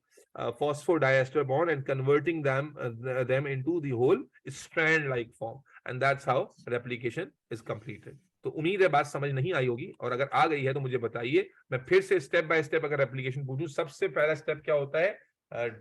phosphodiester bond and converting them into the whole strand like form, and that's how replication is completed. तो उम्मीद है बात समझ नहीं आई होगी, और अगर आ गई है तो मुझे बताइए। मैं फिर से स्टेप बाय स्टेप अगर रेप्लिकेशन पूछूं, सबसे पहला स्टेप क्या होता है,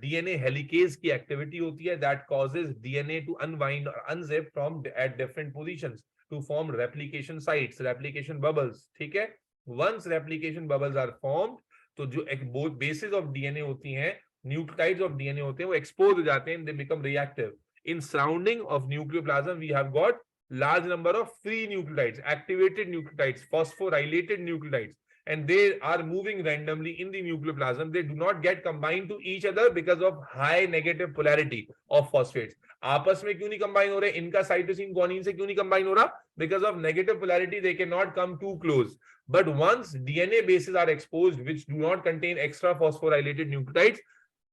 डीएनए हेलिकेज की एक्टिविटी होती है, that causes DNA to unwind और unzip from eight different positions to form replication sites, replication bubbles, ठीक है। Once replication bubbles are formed, तो जो बोथ बेसिस ऑफ डीएनए होती हैं, न्यूक्लियोटाइड्स ऑफ डीएनए होते हैं, वो एक्सपोज हो जाते हैं, they become reactive. In surrounding of nucleoplasm we have got large number of free nucleotides, activated nucleotides, phosphorylated nucleotides, and they are moving randomly in the nucleoplasm. They do not get combined to each other because of high negative polarity of phosphates. आपस में क्यों नहीं combine हो रहे, इनका cytosine guanine से क्यों नहीं कंबाइन हो रहा, because of negative polarity they cannot come too close. But once DNA bases are exposed which do not contain extra phosphorylated nucleotides,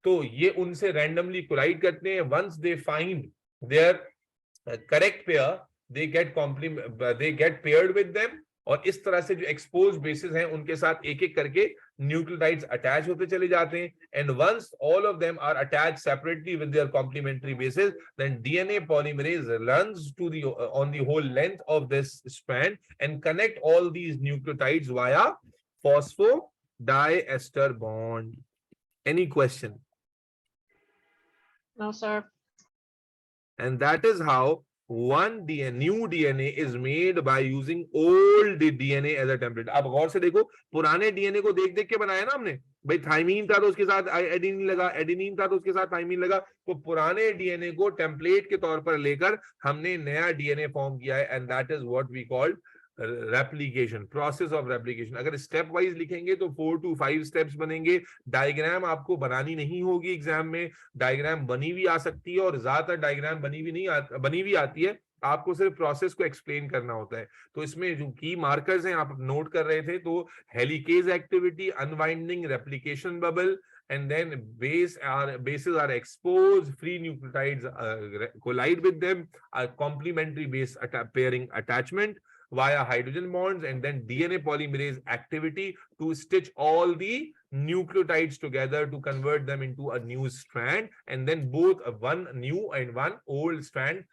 तो ये उनसे randomly collide करते हैं. Once they find their correct pair, they get paired with them, और इस तरह से जो एक्सपोज बेसिस हैं उनके साथ एक एक करके न्यूक्लियोटाइड्स अटैच होते चले जाते हैं, and once all of them are attached separately with their complementary bases, then DNA polymerase runs to the on the whole length of this strand and connect all these nucleotides via phosphodiester bond. Any question? No, sir. And that is how one new DNA is made by using old DNA as a template. अब गौर से देखो, पुराने DNA को देख देख के बनाया ना हमने, भाई थाइमीन था तो उसके साथ एडेनिन लगा, एडेनिन था तो उसके साथ थाइमीन लगा, तो पुराने DNA को टेम्पलेट के तौर पर लेकर हमने नया DNA फॉर्म किया है, and that is what we called replication, process of replication. अगर स्टेप वाइज लिखेंगे तो 4 to 5 स्टेप्स बनेंगे. डायग्राम आपको बनानी नहीं होगी एग्जाम में, डायग्राम बनी हुई आ सकती है, और ज्यादातर डायग्राम बनी हुई आती है, आपको सिर्फ प्रोसेस को एक्सप्लेन करना होता है. तो इसमें जो की मार्कर्स हैं आप नोट कर रहे थे, तो helicase activity, unwinding, replication bubble, and then bases are exposed, free nucleotides collide with them, a complementary base pairing attachment via hydrogen bonds, and then DNA polymerase activity to stitch all the nucleotides together to convert them into a new strand, and then both one new and one old strand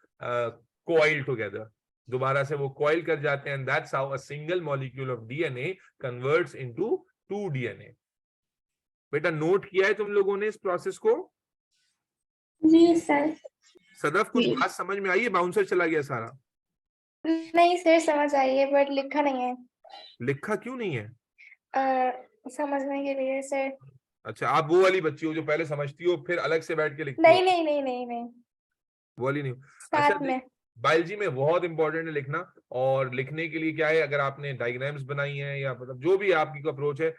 coil together. दोबारा से वो coil कर जाते हैं, and that's how a single molecule of DNA converts into 2 DNA. बेटा note किया है तुम लोगों ने इस प्रोसेस को? जी सर. सदफ कुछ बात समझ में आई है? बाउंसर चला गया सारा. नहीं सर, समझ आई है बट लिखा नहीं है. लिखा क्यों नहीं है? समझने के लिए सर. अच्छा, आप वो वाली बच्ची हो जो पहले समझती हो फिर अलग से बैठ के लिखती नहीं हो? नहीं नहीं नहीं नहीं, वो वाली नहीं. साथ अच्छा, में. बायोलॉजी में बहुत इंपॉर्टेंट है लिखना, और लिखने के लिए क्या है, अगर आपने डायग्राम्स बनाई हैं या मतलब जो भी आपकी अप्रोच है,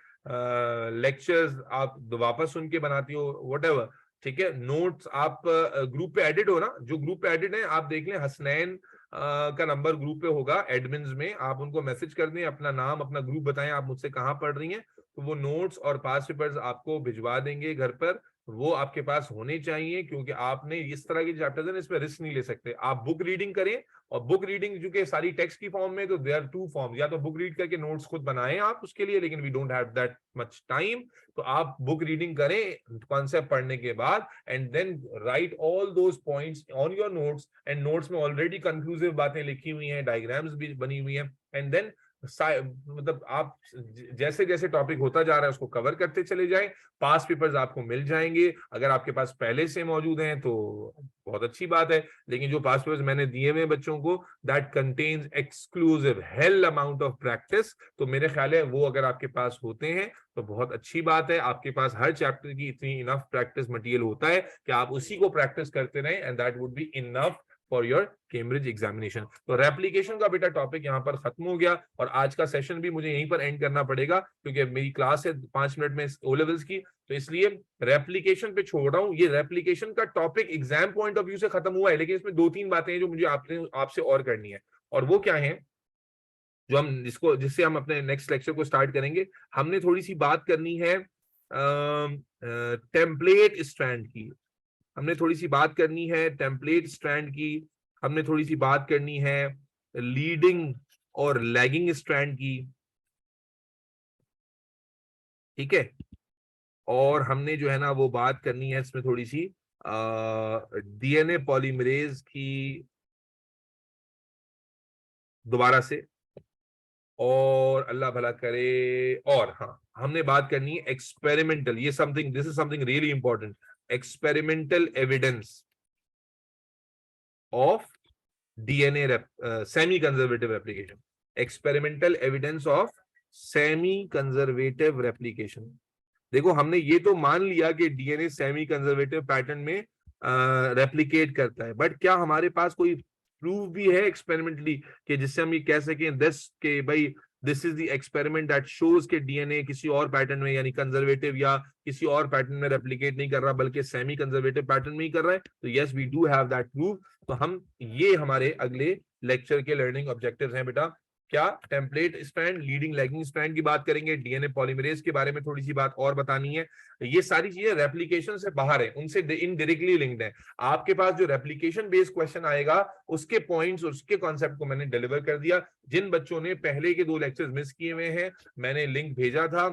लेक्चर्स आप वापस सुन के बनाती हो, व्हाटएवर, ठीक है. नोट्स आप ग्रुप पे एडिट हो ना, जो ग्रुप पे एडिट है आप देख लें, हसनैन का नंबर ग्रुप पे होगा एडमिन्स में, आप उनको मैसेज कर दें, अपना नाम अपना ग्रुप बताएं, आप मुझसे कहाँ पढ़ रही हैं, तो वो नोट्स और पास पेपर्स आपको भिजवा देंगे घर पर. वो आपके पास होने चाहिए, क्योंकि आपने इस तरह के चैप्टर्स हैं इसमें रिस्क नहीं ले सकते. आप बुक रीडिंग करें, और बुक रीडिंग जो कि सारी टेक्स्ट की फॉर्म में, तो देयर आर 2 फॉर्म्स, या तो बुक रीड करके नोट्स खुद बनाएं आप उसके लिए, लेकिन we don't have that much time, तो आप बुक रीडिंग करें कॉन्सेप्ट पढ़ने के बाद, and then write all those points on your notes, and notes में ऑलरेडी कंक्लूसिव बातें लिखी हुई हैं, डायग्राम्स भी बनी हुई हैं, एंड देन मतलब आप जैसे जैसे टॉपिक होता जा रहा है उसको कवर करते चले जाएं. पास पेपर्स आपको मिल जाएंगे, अगर आपके पास पहले से मौजूद हैं तो बहुत अच्छी बात है, लेकिन जो पास पेपर्स मैंने दिए हुए बच्चों को, that contains exclusive hello amount of practice, तो मेरे ख्याल है वो अगर आपके पास होते हैं तो बहुत अच्छी बात है. आपके पास हर चैप्टर की इतनी इनफ प्रैक्टिस मटेरियल होता है कि आप उसी को प्रैक्टिस करते रहें, and that would be enough for your Cambridge examination. तो रेप्लिकेशन का बेटा टॉपिक यहाँ पर खत्म हो गया, और आज का सेशन भी मुझे यहीं पर एंड करना पड़ेगा, क्योंकि मेरी क्लास है 5 मिनट में ओ लेवल्स की, तो इसलिए रेप्लिकेशन पे छोड़ रहा हूँ. ये रेप्लिकेशन का topic exam point of view से खत्म हुआ है, लेकिन इसमें 2-3 बातें हैं जो मुझे आपसे और करनी है, और वो क्या है, जो हम जिससे हम अपने नेक्स्ट लेक्चर को स्टार्ट करेंगे. हमने थोड़ी सी बात करनी है टेम्पलेट स्ट्रैंड की, हमने थोड़ी सी बात करनी है टेम्पलेट स्ट्रैंड की, हमने थोड़ी सी बात करनी है लीडिंग और लैगिंग स्ट्रैंड की, ठीक है, और हमने जो है ना वो बात करनी है इसमें थोड़ी सी डीएनए पॉलीमरेज की दोबारा से, और अल्लाह भला करे, और हाँ हमने बात करनी है एक्सपेरिमेंटल, ये something, this is something really important, experimental evidence of DNA semi-conservative replication. Experimental evidence of semi-conservative replication. देखो हमने ये तो मान लिया कि DNA सेमी कंजर्वेटिव पैटर्न में रेप्लिकेट करता है, बट क्या हमारे पास कोई प्रूफ भी है एक्सपेरिमेंटली कि जिससे हम ये कह सकें भाई this is the experiment that shows के डीएनए किसी और पैटर्न में, यानी कंजर्वेटिव या किसी और पैटर्न में रेप्लिकेट नहीं कर रहा बल्कि सेमी कंजर्वेटिव पैटर्न में ही कर रहा है? तो yes, we do have that proof. तो हम ये हमारे अगले लेक्चर के लर्निंग ऑब्जेक्टिव्स हैं बेटा, क्या template strand, leading lagging strand की बात करेंगे, डीएनए पॉलीमरेज के बारे में थोड़ी सी बात और बतानी है। ये सारी चीजें रेप्लिकेशन से बाहर है, उनसे इनडायरेक्टली लिंक्ड है। आपके पास जो रेप्लिकेशन बेस्ड क्वेश्चन आएगा उसके पॉइंट्स, उसके कॉन्सेप्ट को मैंने डिलीवर कर दिया। जिन बच्चों ने पहले के 2 लेक्चर्स मिस किए हुए हैं, मैंने लिंक भेजा था।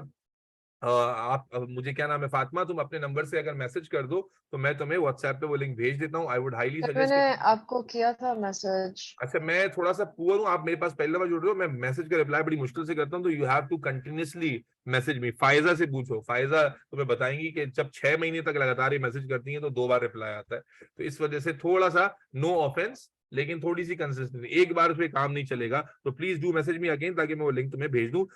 आप मुझे क्या नाम है फातिमा, तुम अपने नंबर से अगर मैसेज कर दो तो मैं तुम्हें व्हाट्सएप पे वो लिंक भेज देता हूँ। I would highly sir suggest. मैंने आपको किया था मैसेज। अच्छा, मैं थोड़ा सा पुअर हूँ, आप मेरे पास पहले बार जुड़ रहे हो, मैं मैसेज का रिप्लाई बड़ी मुश्किल से करता हूँ, तो you have to continuously message me. Faiza से पूछो, फायजा तुम्हें बताएंगी कि जब 6 महीने तक लगातार ये मैसेज करती हैं तो 2 बार रिप्लाई आता है। तो इस वजह से थोड़ा सा, नो ऑफेंस, लेकिन थोड़ी सी कंसिस्टेंसी, एक बार उस पर काम नहीं चलेगा। तो please do message me again, ताकि मैं वो लिंक तुम्हें भेज दूं।